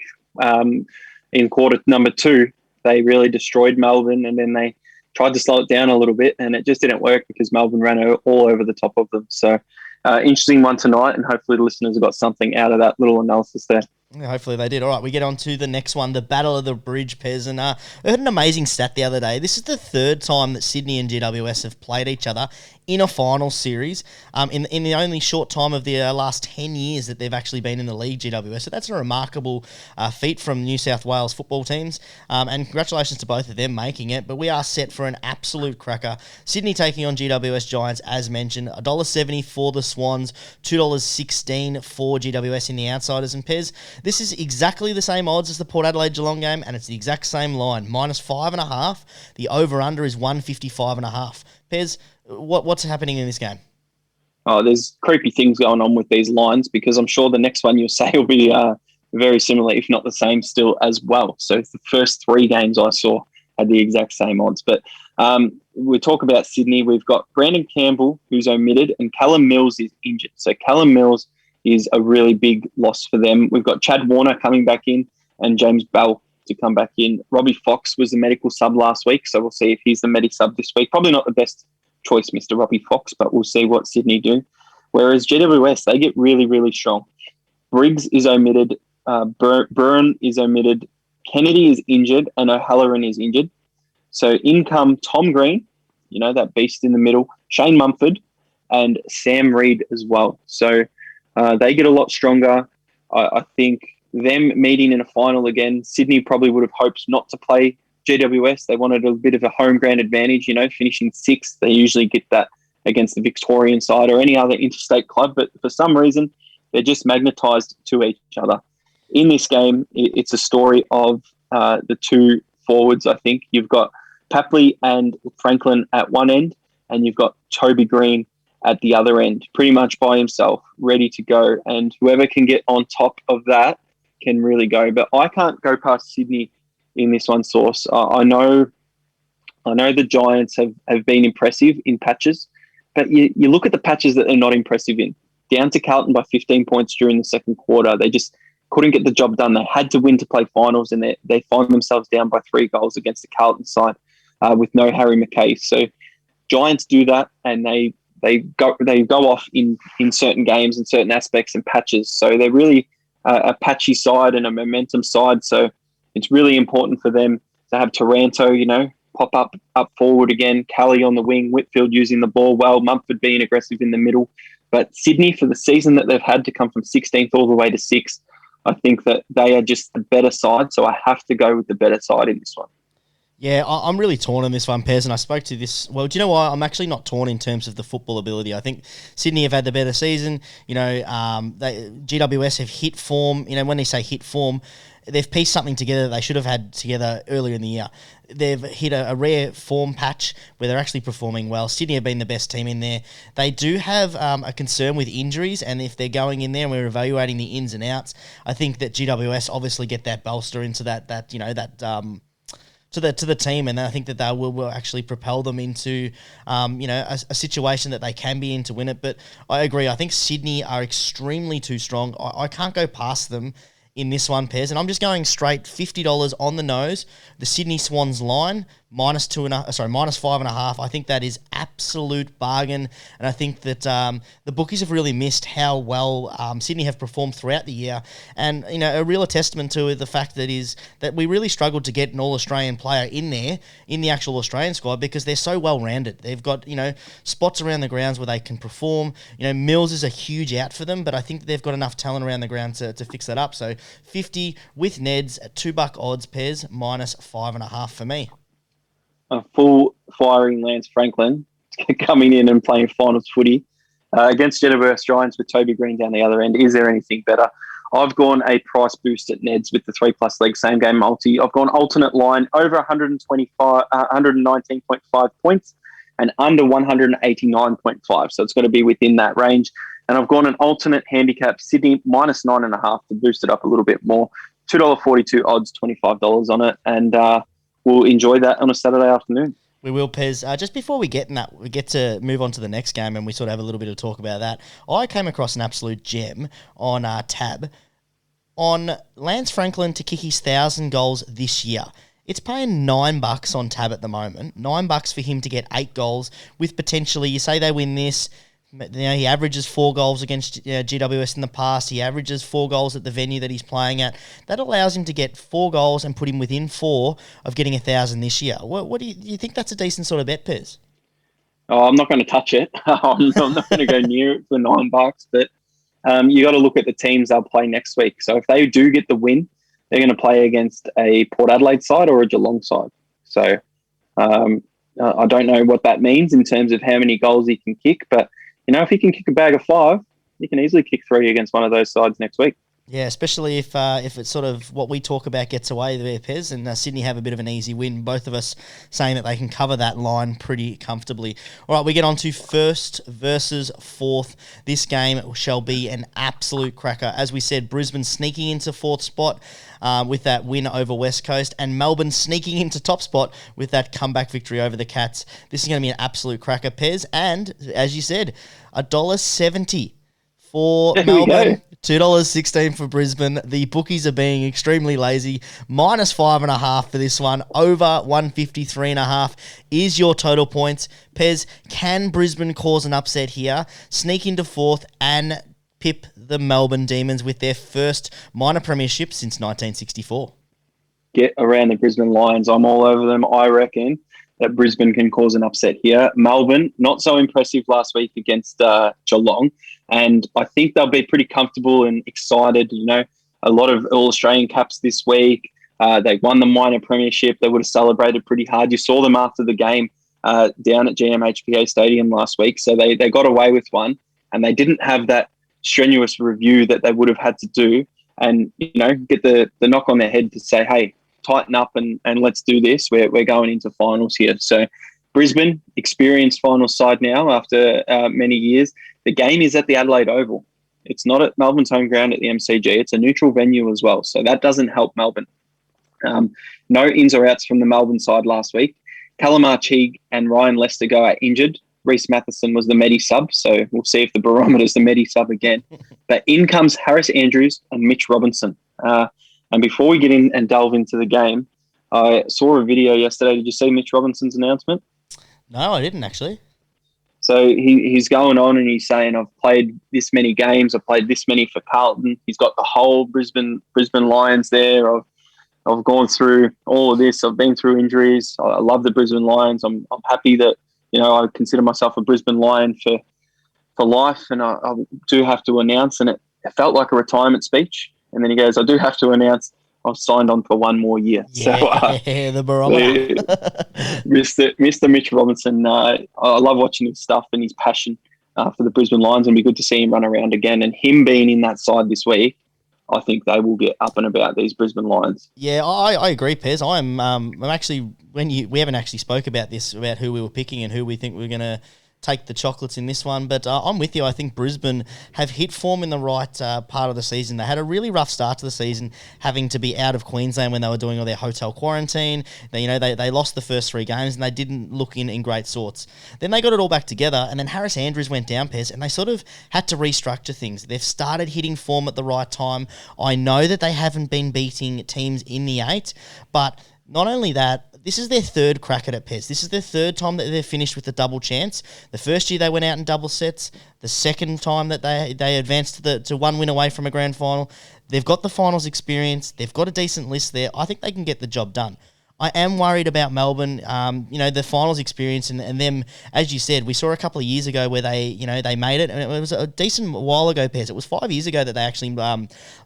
[SPEAKER 3] in quarter number 2, they really destroyed Melbourne, and then they tried to slow it down a little bit, and it just didn't work because Melbourne ran all over the top of them. So, interesting one tonight, and hopefully the listeners have got something out of that little analysis there.
[SPEAKER 4] Yeah, hopefully they did. All right, we get on to the next one, the Battle of the Bridge, Pez. And I heard an amazing stat the other day. This is the third time that Sydney and GWS have played each other in a final series in the only short time of the last 10 years that they've actually been in the league, GWS. So that's a remarkable feat from New South Wales football teams. And congratulations to both of them making it. But we are set for an absolute cracker. Sydney taking on GWS Giants, as mentioned. $1.70 for the Swans, $2.16 for GWS in the Outsiders. And Pez, this is exactly the same odds as the Port Adelaide Geelong game, and it's the exact same line, -5.5. The over-under is 155.5. Pez, what's happening in this game?
[SPEAKER 3] Oh, there's creepy things going on with these lines because I'm sure the next one you'll say will be very similar, if not the same still as well. So the first 3 games I saw had the exact same odds. But we talk about Sydney. We've got Brandon Campbell, who's omitted, and Callum Mills is injured. So Callum Mills is a really big loss for them. We've got Chad Warner coming back in and James Bell to come back in. Robbie Fox was the medical sub last week, so we'll see if he's the medic sub this week. Probably not the best choice, Mr. Robbie Fox, but we'll see what Sydney do. Whereas GWS, they get really, really strong. Briggs is omitted. Byrne is omitted. Kennedy is injured, and O'Halloran is injured. So in come Tom Green, that beast in the middle, Shane Mumford, and Sam Reid as well. So they get a lot stronger. I think them meeting in a final again, Sydney probably would have hoped not to play GWS. They wanted a bit of a home ground advantage, finishing 6th. They usually get that against the Victorian side or any other interstate club, but for some reason, they're just magnetised to each other. In this game, it's a story of the 2 forwards, I think. You've got Papley and Franklin at one end, and you've got Toby Green at the other end, pretty much by himself, ready to go. And whoever can get on top of that can really go. But I can't go past Sydney in this one, Source. I know the Giants have been impressive in patches, but you look at the patches that they're not impressive in. Down to Carlton by 15 points during the second quarter. They just couldn't get the job done. They had to win to play finals, and they find themselves down by 3 goals against the Carlton side with no Harry McKay. So Giants do that, and they go off in certain games and certain aspects and patches. So they're really a patchy side and a momentum side. So it's really important for them to have Taranto, pop up forward again, Kelly on the wing, Whitfield using the ball well, Mumford being aggressive in the middle. But Sydney, for the season that they've had to come from 16th all the way to 6th, I think that they are just the better side, so I have to go with the better side in this one.
[SPEAKER 4] Yeah, I'm really torn on this one, Pez, and I spoke to this. Well, do you know why? I'm actually not torn in terms of the football ability. I think Sydney have had the better season. GWS have hit form. When they say hit form, they've pieced something together that they should have had together earlier in the year. They've hit a rare form patch where they're actually performing well. Sydney have been the best team in there. They do have a concern with injuries, and if they're going in there and we're evaluating the ins and outs, I think that GWS obviously get that bolster into to the team, and I think that they will actually propel them into a situation that they can be in to win it. But I agree. I think Sydney are extremely too strong. I can't go past them in this one, Pez, and I'm just going straight $50 on the nose. The Sydney Swans line -5.5. I think that is absolute bargain, and I think that the bookies have really missed how well Sydney have performed throughout the year, and a real testament to the fact that we really struggled to get an All-Australian player in there in the actual Australian squad because they're so well rounded. They've got spots around the grounds where they can perform. Mills is a huge out for them, but I think they've got enough talent around the ground to fix that up. So 50 with Neds at $2 odds, Pez -5.5 for me.
[SPEAKER 3] A full firing Lance Franklin coming in and playing finals footy against GWS Giants with Toby Green down the other end. Is there anything better? I've gone a price boost at Neds with the 3+ leg same game multi. I've gone alternate line over 119.5 points and under 189.5. So it's got to be within that range. And I've gone an alternate handicap Sydney -9.5 to boost it up a little bit more. $2.42 odds, $25 on it. And, we'll enjoy that on a Saturday afternoon.
[SPEAKER 4] We will, Pez. Just before we get to move on to the next game and we sort of have a little bit of talk about that, I came across an absolute gem on Tab on Lance Franklin to kick his 1,000 goals this year. It's paying $9 on Tab at the moment. $9 for him to get 8 goals with potentially, you say they win this, he averages 4 goals against GWS in the past. He averages 4 goals at the venue that he's playing at. That allows him to get 4 goals and put him within 4 of getting 1,000 this year. What do you think that's a decent sort of bet, Pez?
[SPEAKER 3] Oh, I'm not going to touch it. I'm not going to go near it for $9. But you got to look at the teams they'll play next week. So if they do get the win, they're going to play against a Port Adelaide side or a Geelong side. So I don't know what that means in terms of how many goals he can kick, but if he can kick a bag of 5, he can easily kick 3 against one of those sides next week.
[SPEAKER 4] Yeah, especially if it's sort of what we talk about gets away there, Pez, and Sydney have a bit of an easy win. Both of us saying that they can cover that line pretty comfortably. All right, we get on to first versus fourth. This game shall be an absolute cracker. As we said, Brisbane sneaking into 4th spot with that win over West Coast, and Melbourne sneaking into top spot with that comeback victory over the Cats. This is going to be an absolute cracker, Pez, and as you said, $1.70 for Melbourne, $2.16 for Brisbane. The bookies are being extremely lazy. -5.5 for this one. Over 153.5 is your total points. Pez, can Brisbane cause an upset here, sneak into 4th, and pip the Melbourne Demons with their first minor premiership since 1964?
[SPEAKER 3] Get around the Brisbane Lions. I'm all over them. I reckon that Brisbane can cause an upset here. Melbourne, not so impressive last week against Geelong. And I think they'll be pretty comfortable and excited. A lot of All-Australian caps this week. They won the minor premiership. They would have celebrated pretty hard. You saw them after the game down at GMHBA Stadium last week. So they got away with one, and they didn't have that strenuous review that they would have had to do and, get the knock on their head to say, hey, tighten up and let's do this. We're going into finals here. So Brisbane, experienced finals side now after many years. The game is at the Adelaide Oval. It's not at Melbourne's home ground at the MCG. It's a neutral venue as well. So that doesn't help Melbourne. No ins or outs from the Melbourne side last week. Callum Archie and Ryan Lester go out injured. Reece Matheson was the Medi sub, so we'll see if the barometer's the Medi sub again. But in comes Harris Andrews and Mitch Robinson. And before we get in and delve into the game, I saw a video yesterday. Did you see Mitch Robinson's announcement?
[SPEAKER 4] No, I didn't actually.
[SPEAKER 3] So he's going on and he's saying, I've played this many games. I've played this many for Carlton. He's got the whole Brisbane Lions there. I've gone through all of this. I've been through injuries. I love the Brisbane Lions. I'm happy that, I consider myself a Brisbane Lion for life. And I do have to announce, and it felt like a retirement speech. And then he goes, I do have to announce I've signed on for one more year.
[SPEAKER 4] Yeah,
[SPEAKER 3] so,
[SPEAKER 4] the barometer.
[SPEAKER 3] Mr. Mitch Robinson, I love watching his stuff and his passion for the Brisbane Lions, and it'd be good to see him run around again. And him being in that side this week, I think they will get up and about, these Brisbane Lions.
[SPEAKER 4] Yeah, I agree, Pez. I'm actually, we haven't actually spoke about this, about who we were picking and who we think we're going to take the chocolates in this one, but I'm with you. I think Brisbane have hit form in the right part of the season. They had a really rough start to the season, having to be out of Queensland when they were doing all their hotel quarantine. They lost the first 3 games and they didn't look in great sorts. Then they got it all back together, and then Harris Andrews went down, Pez, and they sort of had to restructure things. They've started hitting form at the right time. I know that they haven't been beating teams in the 8, but not only that, this is their 3rd crack at it, Pez. This is their 3rd time that they've finished with a double chance. The first year they went out in double sets. The second time that they advanced to 1 win away from a grand final. They've got the finals experience. They've got a decent list there. I think they can get the job done. I am worried about Melbourne, the finals experience and them, as you said, we saw a couple of years ago where they made it, and it was a decent while ago, Pez. It was 5 years ago that they actually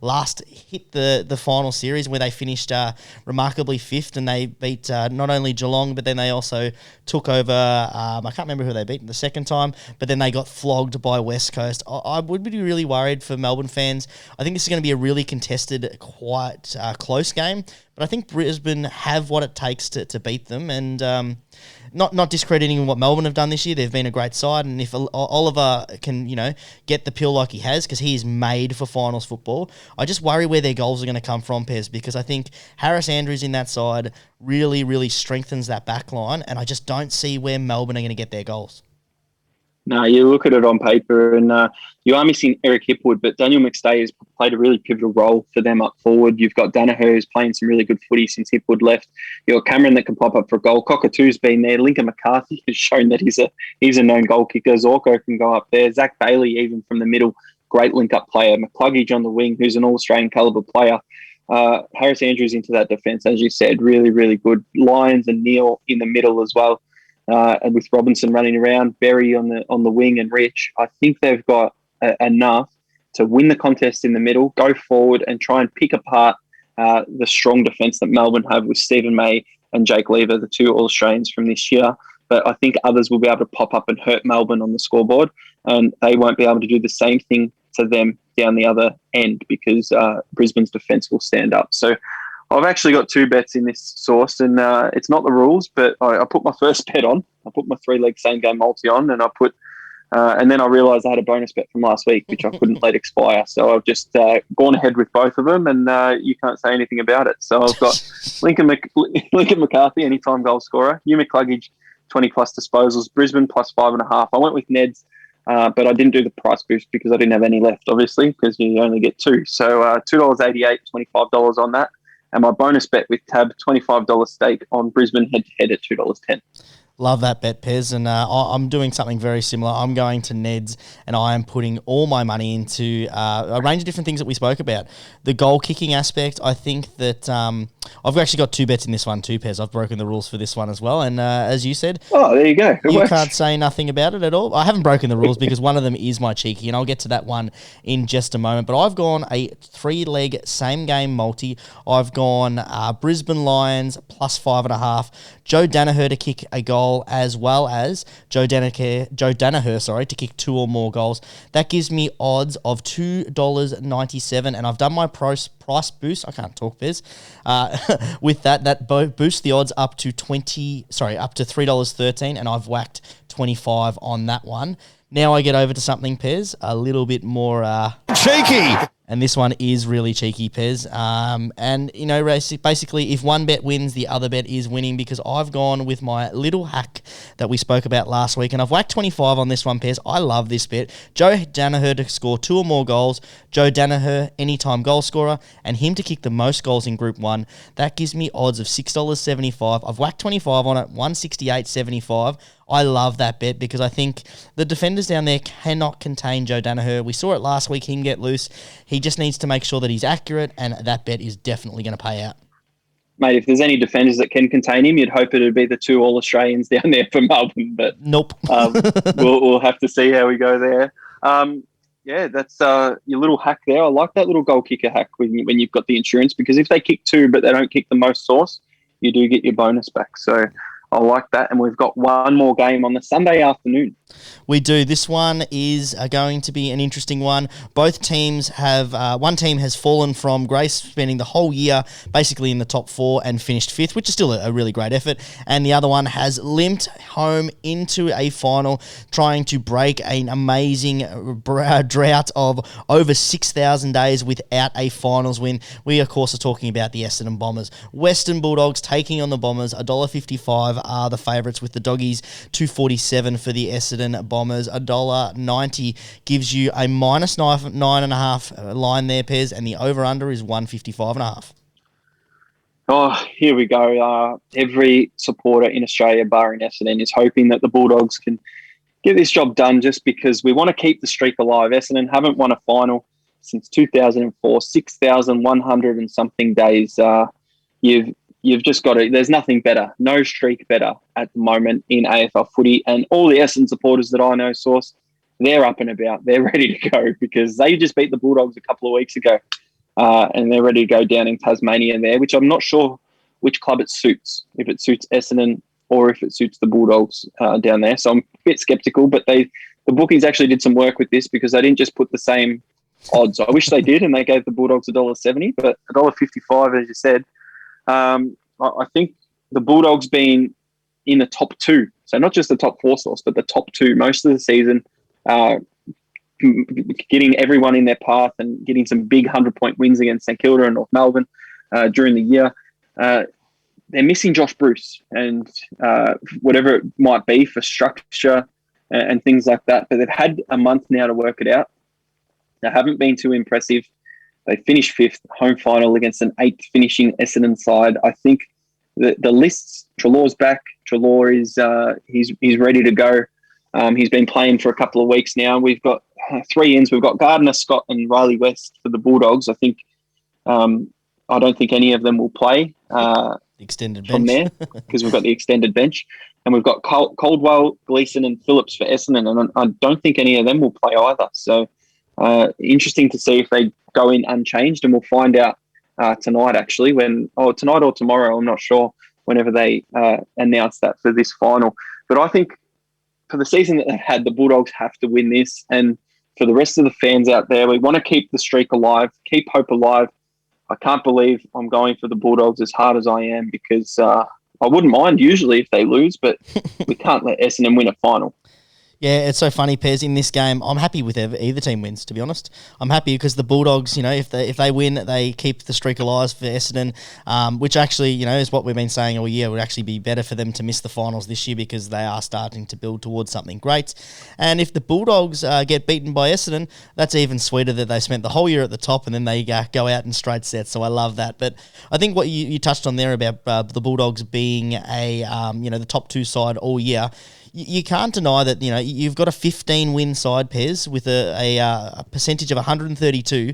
[SPEAKER 4] last hit the final series where they finished remarkably 5th, and they beat not only Geelong, but then they also took over, I can't remember who they beat the second time, but then they got flogged by West Coast. I would be really worried for Melbourne fans. I think this is going to be a really contested, quite close game. But I think Brisbane have what it takes to beat them, and not discrediting what Melbourne have done this year. They've been a great side, and if Oliver can, get the pill like he has, because he is made for finals football, I just worry where their goals are going to come from, Pez, because I think Harris Andrews in that side really, really strengthens that back line, and I just don't see where Melbourne are going to get their goals.
[SPEAKER 3] No, you look at it on paper and you are missing Eric Hipwood, but Daniel McStay has played a really pivotal role for them up forward. You've got Danaher, who's playing some really good footy since Hipwood left. You've got Cameron that can pop up for a goal. Cockatoo's been there. Lincoln McCarthy has shown that he's a known goal kicker. Zorko can go up there. Zach Bailey, even from the middle, great link-up player. McCluggage on the wing, who's an all-Australian calibre player. Harris Andrews into that defence, as you said, really, really good. Lyons and Neil in the middle as well. And with Robinson running around, Berry on the wing, and Rich, I think they've got enough to win the contest in the middle, go forward and try and pick apart the strong defence that Melbourne have with Stephen May and Jake Lever, the 2 All-Australians from this year. But I think others will be able to pop up and hurt Melbourne on the scoreboard, and they won't be able to do the same thing to them down the other end, because Brisbane's defence will stand up. So I've actually got 2 bets in this source, and it's not the rules, but I put my first bet on. I put my 3-leg same-game multi on, and and then I realised I had a bonus bet from last week, which I couldn't let expire. So I've just gone ahead with both of them, and you can't say anything about it. So I've got Lincoln McCarthy, anytime goal scorer. Hugh McCluggage, 20-plus disposals. Brisbane, plus 5.5. I went with Neds, but I didn't do the price boost because I didn't have any left, obviously, because you only get 2. So $2.88, $25 on that. And my bonus bet with Tab, $25 stake on Brisbane head-to-head at $2.10.
[SPEAKER 4] Love that bet, Pez, and I'm doing something very similar. I'm going to Neds, and I am putting all my money into a range of different things that we spoke about. The goal-kicking aspect, I think that I've actually got 2 bets in this one too, Pez. I've broken the rules for this one as well, and as you said...
[SPEAKER 3] Oh, there you go.
[SPEAKER 4] You can't say nothing about it at all. I haven't broken the rules because one of them is my cheeky, and I'll get to that one in just a moment. But I've gone a 3-leg same-game multi. I've gone Brisbane Lions, plus 5.5. Joe Danaher to kick a goal, as well as Joe Danaher, to kick 2 or more goals. That gives me odds of $2.97, and I've done my price boost. I can't talk, Biz. With that boosts the odds up to $3.13, and I've whacked 25 on that one. Now I get over to something, Pez, a little bit more
[SPEAKER 2] cheeky.
[SPEAKER 4] And this one is really cheeky, Pez. And, basically, if one bet wins, the other bet is winning, because I've gone with my little hack that we spoke about last week, and I've whacked 25 on this one, Pez. I love this bet. Joe Danaher to score 2 or more goals. Joe Danaher, anytime goal scorer, and him to kick the most goals in Group 1. That gives me odds of $6.75. I've whacked 25 on it, $168.75. I love that bet because I think the defenders down there cannot contain Joe Danaher. We saw it last week, him get loose. He just needs to make sure that he's accurate, and that bet is definitely going to pay out.
[SPEAKER 3] Mate, if there's any defenders that can contain him, you'd hope it would be the 2 All-Australians down there for Melbourne. But
[SPEAKER 4] nope.
[SPEAKER 3] we'll have to see how we go there. Yeah, that's your little hack there. I like that little goal kicker hack when you've got the insurance, because if they kick two but they don't kick the most sauce, you do get your bonus back. So I like that. And we've got one more game on the Sunday afternoon.
[SPEAKER 4] We do. This one is going to be an interesting one. Both teams have, one team has fallen from grace, spending the whole year basically in the top four and finished fifth, which is still a really great effort. And the other one has limped home into a final, trying to break an amazing drought of over 6,000 days without a finals win. We, of course, are talking about the Essendon Bombers. Western Bulldogs taking on the Bombers. $1.55 are the favourites, with the Doggies $2.47 for the Essendon Bombers. $1.90 gives you a minus 9.5 line there, Pez, and the over-under is 155.5.
[SPEAKER 3] Oh, here we go. Every supporter in Australia, barring Essendon, is hoping that the Bulldogs can get this job done, just because we want to keep the streak alive. Essendon haven't won a final since 2004, 6,100 and something days. You've just got to, there's nothing better, no streak better at the moment in AFL footy. And all the Essendon supporters that I know, Source, they're up and about. They're ready to go, because they just beat the Bulldogs a couple of weeks ago. And they're ready to go down in Tasmania there, which I'm not sure which club it suits, if it suits Essendon or if it suits the Bulldogs down there. So I'm a bit sceptical, but the bookies actually did some work with this, because they didn't just put the same odds. I wish they did, and they gave the Bulldogs $1.70, but $1.55, as you said. I think the Bulldogs being in the top two, so not just the top four, Source, but the top two most of the season, getting everyone in their path and getting some big 100-point wins against St Kilda and North Melbourne during the year. They're missing Josh Bruce and whatever it might be for structure and things like that. But they've had a month now to work it out. They haven't been too impressive. They finished fifth, home final against an eighth finishing Essendon side. I think the lists, Treloar's back. Treloar is he's ready to go. He's been playing for a couple of weeks now. We've got 3 ins. We've got Gardner, Scott, and Riley West for the Bulldogs. I think I don't think any of them will play
[SPEAKER 4] Extended
[SPEAKER 3] from
[SPEAKER 4] bench.
[SPEAKER 3] there, because we've got the extended bench. And we've got Caldwell, Gleeson, and Phillips for Essendon, and I don't think any of them will play either. So interesting to see if they go in unchanged, and we'll find out tonight, actually, tonight or tomorrow, I'm not sure, whenever they announce that for this final. But I think for the season that they've had, the Bulldogs have to win this. And for the rest of the fans out there, we want to keep the streak alive, keep hope alive. I can't believe I'm going for the Bulldogs as hard as I am, because I wouldn't mind usually if they lose, but we can't let Essendon win a final.
[SPEAKER 4] Yeah, it's so funny, Pez. In this game, I'm happy with either team wins, to be honest. I'm happy because the Bulldogs, if they win, they keep the streak alive for Essendon, which actually, is what we've been saying all year. Would actually be better for them to miss the finals this year, because they are starting to build towards something great. And if the Bulldogs get beaten by Essendon, that's even sweeter, that they spent the whole year at the top and then they go out in straight sets. So I love that. But I think what you touched on there about the Bulldogs being the top two side all year, you can't deny that, you've got a 15-win side, Pez, with a percentage of 132,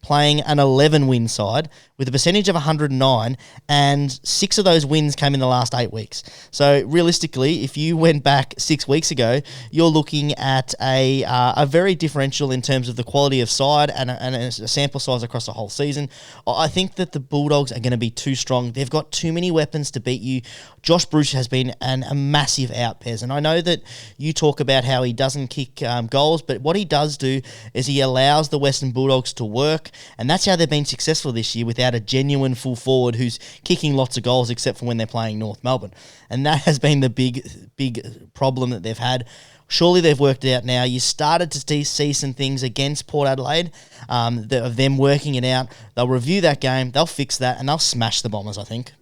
[SPEAKER 4] playing an 11-win side with a percentage of 109, and 6 of those wins came in the last 8 weeks. So realistically, if you went back 6 weeks ago, you're looking at a very differential in terms of the quality of side and a sample size across the whole season. I think that the Bulldogs are going to be too strong. They've got too many weapons to beat you. Josh Bruce has been a massive out, Pez, and I know that you talk about how he doesn't kick goals, but what he does do is he allows the Western Bulldogs to work, and that's how they've been successful this year, without a genuine full forward who's kicking lots of goals, except for when they're playing North Melbourne. And that has been the big problem that they've had. Surely they've worked it out now. You started to see some things against Port Adelaide of them working it out. They'll review that game, they'll fix that, and they'll smash the Bombers, I think.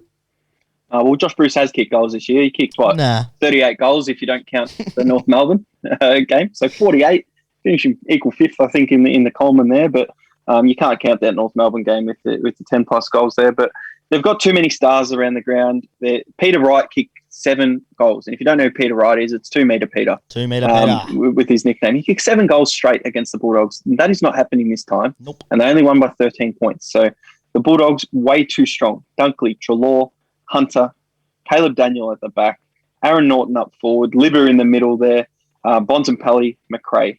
[SPEAKER 3] Well, Josh Bruce has kicked goals this year. He kicked, 38 goals if you don't count the North Melbourne game. So 48, finishing equal fifth, I think, in the Coleman there. But you can't count that North Melbourne game with the 10-plus goals there. But they've got too many stars around the ground. Peter Wright kicked 7 goals. And if you don't know who Peter Wright is, it's 2-meter Peter.
[SPEAKER 4] 2-meter Peter.
[SPEAKER 3] With his nickname. He kicked 7 goals straight against the Bulldogs. That is not happening this time.
[SPEAKER 4] Nope.
[SPEAKER 3] And they only won by 13 points. So the Bulldogs, way too strong. Dunkley, Treloar, Hunter, Caleb Daniel at the back, Aaron Norton up forward, Libber in the middle there, Bontempelli, McRae.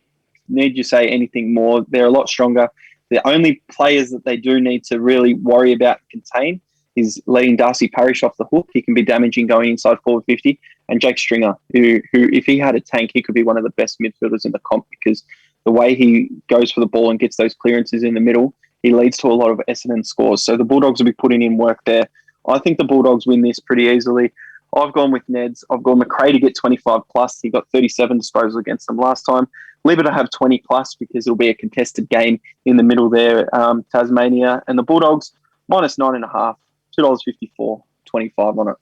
[SPEAKER 3] need you say anything more. They're a lot stronger. The only players that they do need to really worry about and contain is letting Darcy Parish off the hook. He can be damaging going inside forward 50. And Jake Stringer, who if he had a tank, he could be one of the best midfielders in the comp because the way he goes for the ball and gets those clearances in the middle, he leads to a lot of Essendon scores. So the Bulldogs will be putting in work there. I think the Bulldogs win this pretty easily. I've gone with Neds. I've gone McRae to get 25 plus. He got 37 disposals against them last time. Leave it to have 20 plus because it'll be a contested game in the middle there. Tasmania and the Bulldogs minus 9.5, $2.54, 25 on it.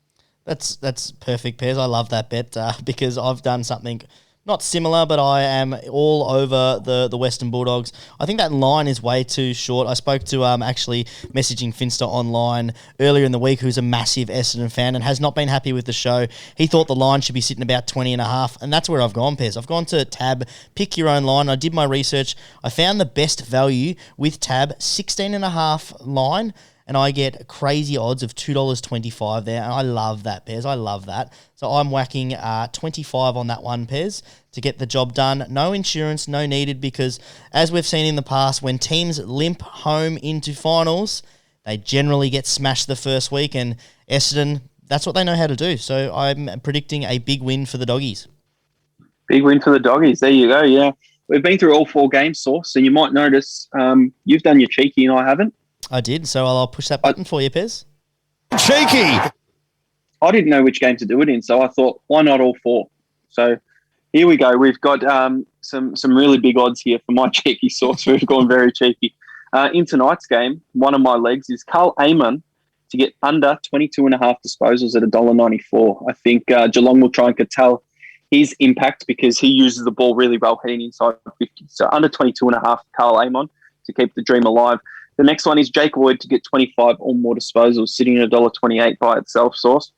[SPEAKER 4] That's perfect, Pairs. I love that bet because I've done something not similar, but I am all over the Western Bulldogs. I think that line is way too short. I spoke to actually messaging Finster online earlier in the week, who's a massive Essendon fan and has not been happy with the show. He thought the line should be sitting about 20.5, and that's where I've gone, Pairs. I've gone to Tab, pick your own line. I did my research. I found the best value with Tab, 16.5 line, and I get crazy odds of $2.25 there, and I love that, Pairs. I love that. So I'm whacking 25 on that one, Pairs, to get the job done. No insurance, no needed, because as we've seen in the past, when teams limp home into finals, they generally get smashed the first week, and Essendon, that's what they know how to do. So I'm predicting a big win for the Doggies.
[SPEAKER 3] Big win for the Doggies. There you go, yeah. We've been through all 4 games, Sauce, and you might notice you've done your cheeky and I haven't.
[SPEAKER 4] I did, so I'll push that button for you, Pez.
[SPEAKER 2] Cheeky!
[SPEAKER 3] I didn't know which game to do it in, so I thought, why not all 4? So here we go. We've got some really big odds here for my cheeky, Sauce. We've gone very cheeky. In tonight's game, one of my legs is Carl Amon to get under 22.5 disposals at $1.94. I think Geelong will try and curtail his impact because he uses the ball really well heading inside 50. So under 22.5, Carl Amon to keep the dream alive. The next one is Jake Lloyd to get 25 or more disposals, sitting at $1.28 by itself, Sauce.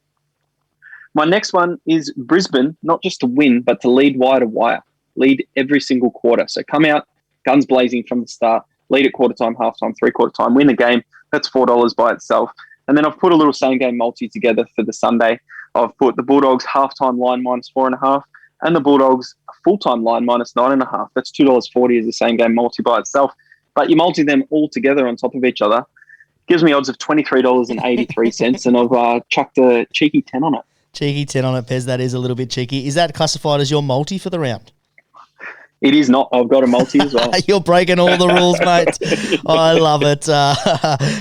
[SPEAKER 3] My next one is Brisbane, not just to win, but to lead wire to wire. Lead every single quarter. So come out, guns blazing from the start, lead at quarter time, half time, 3/4 time, win the game. That's $4 by itself. And then I've put a little same-game multi together for the Sunday. I've put the Bulldogs half-time line minus 4.5 and the Bulldogs full-time line minus 9.5. That's $2.40 as a same-game multi by itself. But you multi them all together on top of each other, gives me odds of $23.83, and I've chucked a cheeky 10 on it.
[SPEAKER 4] Cheeky 10 on it, Pez. That is a little bit cheeky. Is that classified as your multi for the round?
[SPEAKER 3] It is not. I've got a multi as well.
[SPEAKER 4] You're breaking all the rules, mate. I love it.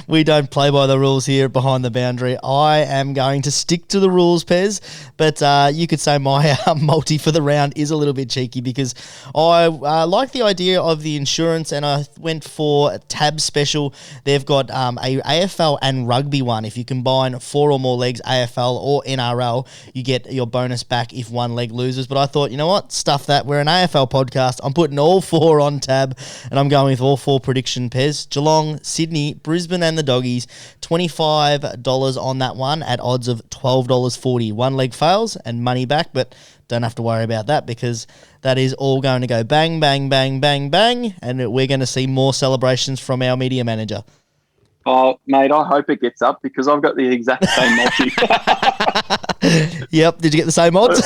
[SPEAKER 4] We don't play by the rules here behind the boundary. I am going to stick to the rules, Pez. But you could say my multi for the round is a little bit cheeky because I like the idea of the insurance, and I went for Tab Special. They've got a AFL and rugby one. If you combine 4 or more legs, AFL or NRL, you get your bonus back if one leg loses. But I thought, you know what? Stuff that. We're an AFL podcast. I'm putting all 4 on Tab, and I'm going with all 4 prediction pairs. Geelong, Sydney, Brisbane and the Doggies, $25 on that one at odds of $12.40. One leg fails and money back, but don't have to worry about that because that is all going to go bang, bang, bang, bang, bang, and we're going to see more celebrations from our media manager.
[SPEAKER 3] Oh, mate, I hope it gets up because I've got the exact same multi.
[SPEAKER 4] Yep, did you get the same odds?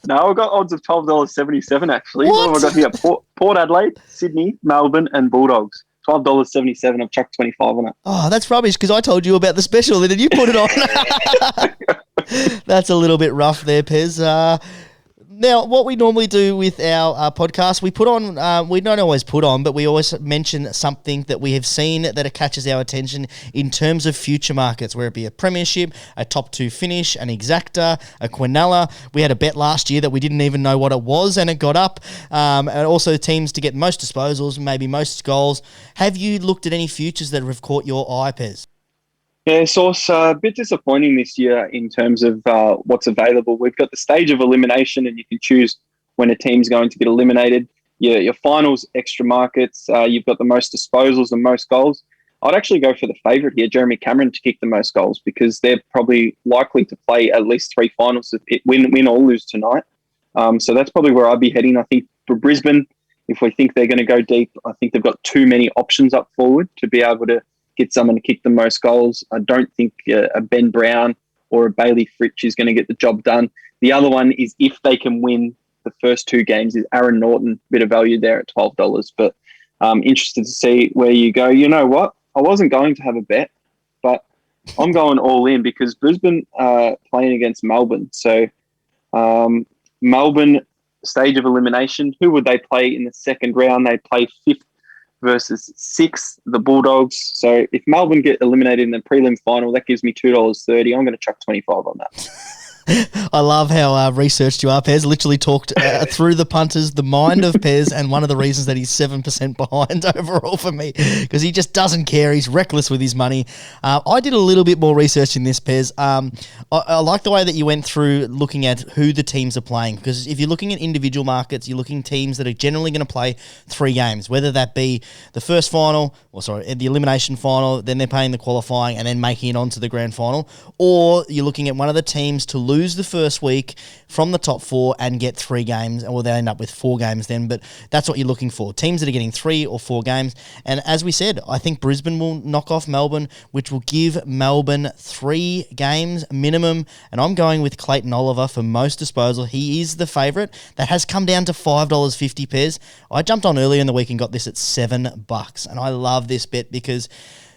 [SPEAKER 3] No, I've got odds of $12.77 actually.
[SPEAKER 4] What
[SPEAKER 3] Have I got here? Port Adelaide, Sydney, Melbourne and Bulldogs. $12.77. I've chucked 25 on it.
[SPEAKER 4] Oh, that's rubbish because I told you about the special and then you put it on. That's a little bit rough there, Pez. Now, what we normally do with our podcast, we put on, we don't always put on, but we always mention something that we have seen that catches our attention in terms of future markets, whether it be a premiership, a top 2 finish, an exacta, a Quinella. We had a bet last year that we didn't even know what it was and it got up. And also teams to get most disposals, maybe most goals. Have you looked at any futures that have caught your eye, Pez?
[SPEAKER 3] Yeah, so it's a bit disappointing this year in terms of what's available. We've got the stage of elimination and you can choose when a team's going to get eliminated. Your finals, extra markets, you've got the most disposals and most goals. I'd actually go for the favourite here, Jeremy Cameron, to kick the most goals because they're probably likely to play at least 3 finals, win or lose tonight. So that's probably where I'd be heading. I think for Brisbane, if we think they're going to go deep, I think they've got too many options up forward to be able to get someone to kick the most goals. I don't think a Ben Brown or a Bailey Fritsch is going to get the job done. The other one is if they can win the first 2 games is Aaron Norton, bit of value there at $12. But I'm interested to see where you go. You know what? I wasn't going to have a bet, but I'm going all in because Brisbane are playing against Melbourne. So Melbourne stage of elimination, who would they play in the second round? They play 5th versus 6th, the Bulldogs. So if Melbourne get eliminated in the prelim final, that gives me $2.30. I'm going to chuck 25 on that.
[SPEAKER 4] I love how researched you are, Pez. Literally talked through the punters, the mind of Pez, and one of the reasons that he's 7% behind overall for me, because he just doesn't care. He's reckless with his money. I did a little bit more research in this, Pez. I like the way that you went through looking at who the teams are playing, because if you're looking at individual markets, you're looking teams that are generally going to play 3 games, whether that be the first final, the elimination final, then they're playing the qualifying and then making it onto the grand final, or you're looking at one of the teams to lose the first week from the top 4 and get 3 games, or they end up with 4 games then, but that's what you're looking for. Teams that are getting 3 or 4 games. And as we said, I think Brisbane will knock off Melbourne, which will give Melbourne 3 games minimum. And I'm going with Clayton Oliver for most disposal. He is the favourite. That has come down to $5.50 Pez. I jumped on earlier in the week and got this at $7. And I love this bet because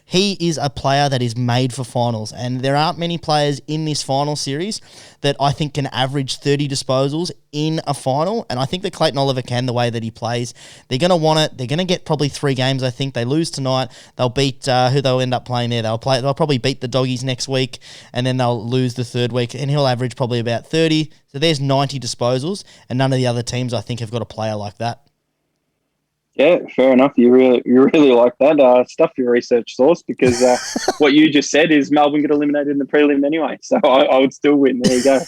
[SPEAKER 4] he is a player that is made for finals, and there aren't many players in this final series that I think can average 30 disposals in a final, and I think that Clayton Oliver can, the way that he plays. They're going to want it. They're going to get probably 3 games, I think. They lose tonight. They'll beat who they'll end up playing there. They'll probably beat the Doggies next week, and then they'll lose the 3rd week, and he'll average probably about 30. So there's 90 disposals, and none of the other teams, I think, have got a player like that.
[SPEAKER 3] Yeah, fair enough. You really like that. Stuff your research source, because what you just said is Melbourne get eliminated in the prelim anyway. So I would still win. There you go.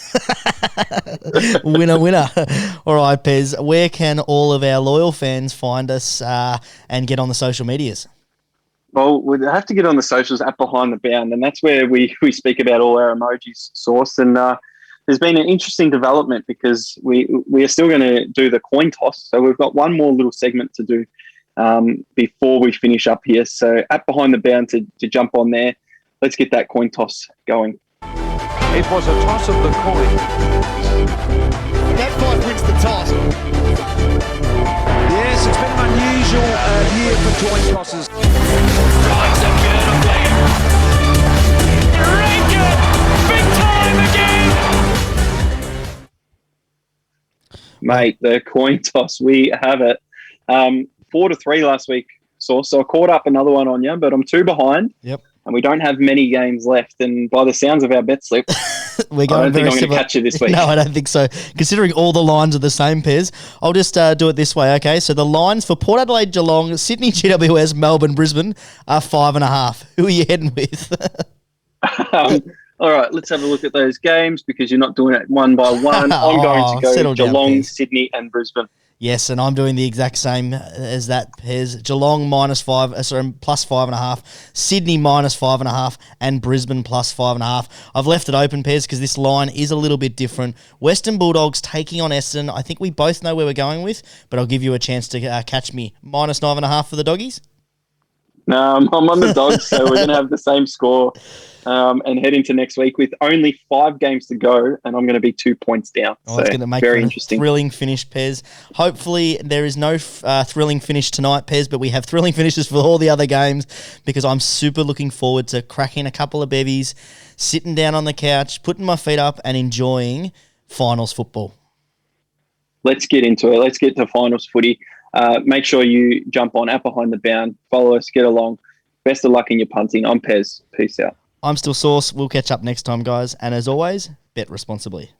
[SPEAKER 4] Winner. All right, Pez, where can all of our loyal fans find us and get on the social medias?
[SPEAKER 3] Well, we'd have to get on the socials at Behind the Bound, and that's where we speak about all our emojis source. And there's been an interesting development because we are still going to do the coin toss. So we've got one more little segment to do before we finish up here. So at Behind the Bound to jump on there, let's get that coin toss going.
[SPEAKER 2] It was a toss of the coin.
[SPEAKER 5] That 5 wins the toss.
[SPEAKER 2] Yes, it's been an unusual year for coin tosses.
[SPEAKER 1] Big time again!
[SPEAKER 3] Mate, the coin toss, we have it. 4-3 last week, so I caught up another one on you, but I'm 2 behind.
[SPEAKER 4] Yep.
[SPEAKER 3] And we don't have many games left. And by the sounds of our bet slip,
[SPEAKER 4] We're
[SPEAKER 3] I
[SPEAKER 4] going
[SPEAKER 3] don't think
[SPEAKER 4] very
[SPEAKER 3] I'm going to
[SPEAKER 4] similar.
[SPEAKER 3] catch you this week.
[SPEAKER 4] No, I don't think so. Considering all the lines are the same, Pez, I'll just do it this way, okay? So the lines for Port Adelaide, Geelong, Sydney, GWS, Melbourne, Brisbane are 5.5. Who are you heading with?
[SPEAKER 3] All right, let's have a look at those games because you're not doing it one by one. I'm going to go
[SPEAKER 4] settle down,
[SPEAKER 3] Geelong,
[SPEAKER 4] Pez.
[SPEAKER 3] Sydney and Brisbane.
[SPEAKER 4] Yes, and I'm doing the exact same as that, Pez. Geelong plus 5.5, Sydney minus 5.5, and Brisbane plus 5.5. I've left it open, Pez, because this line is a little bit different. Western Bulldogs taking on Essendon. I think we both know where we're going with, but I'll give you a chance to catch me. Minus 9.5 for the Doggies?
[SPEAKER 3] No, I'm on the Dogs, so we're going to have the same score and head into next week with only 5 games to go, and I'm going to be 2 points down.
[SPEAKER 4] Oh, it's going to make
[SPEAKER 3] very
[SPEAKER 4] for
[SPEAKER 3] interesting.
[SPEAKER 4] A thrilling finish, Pez. Hopefully there is no thrilling finish tonight, Pez, but we have thrilling finishes for all the other games because I'm super looking forward to cracking a couple of bevies, sitting down on the couch, putting my feet up and enjoying finals football.
[SPEAKER 3] Let's get into it. Let's get to finals footy. Make sure you jump on at Behind the Bound. Follow us. Get along. Best of luck in your punting. I'm Pez. Peace out.
[SPEAKER 4] I'm still Sauce. We'll catch up next time, guys. And as always, bet responsibly.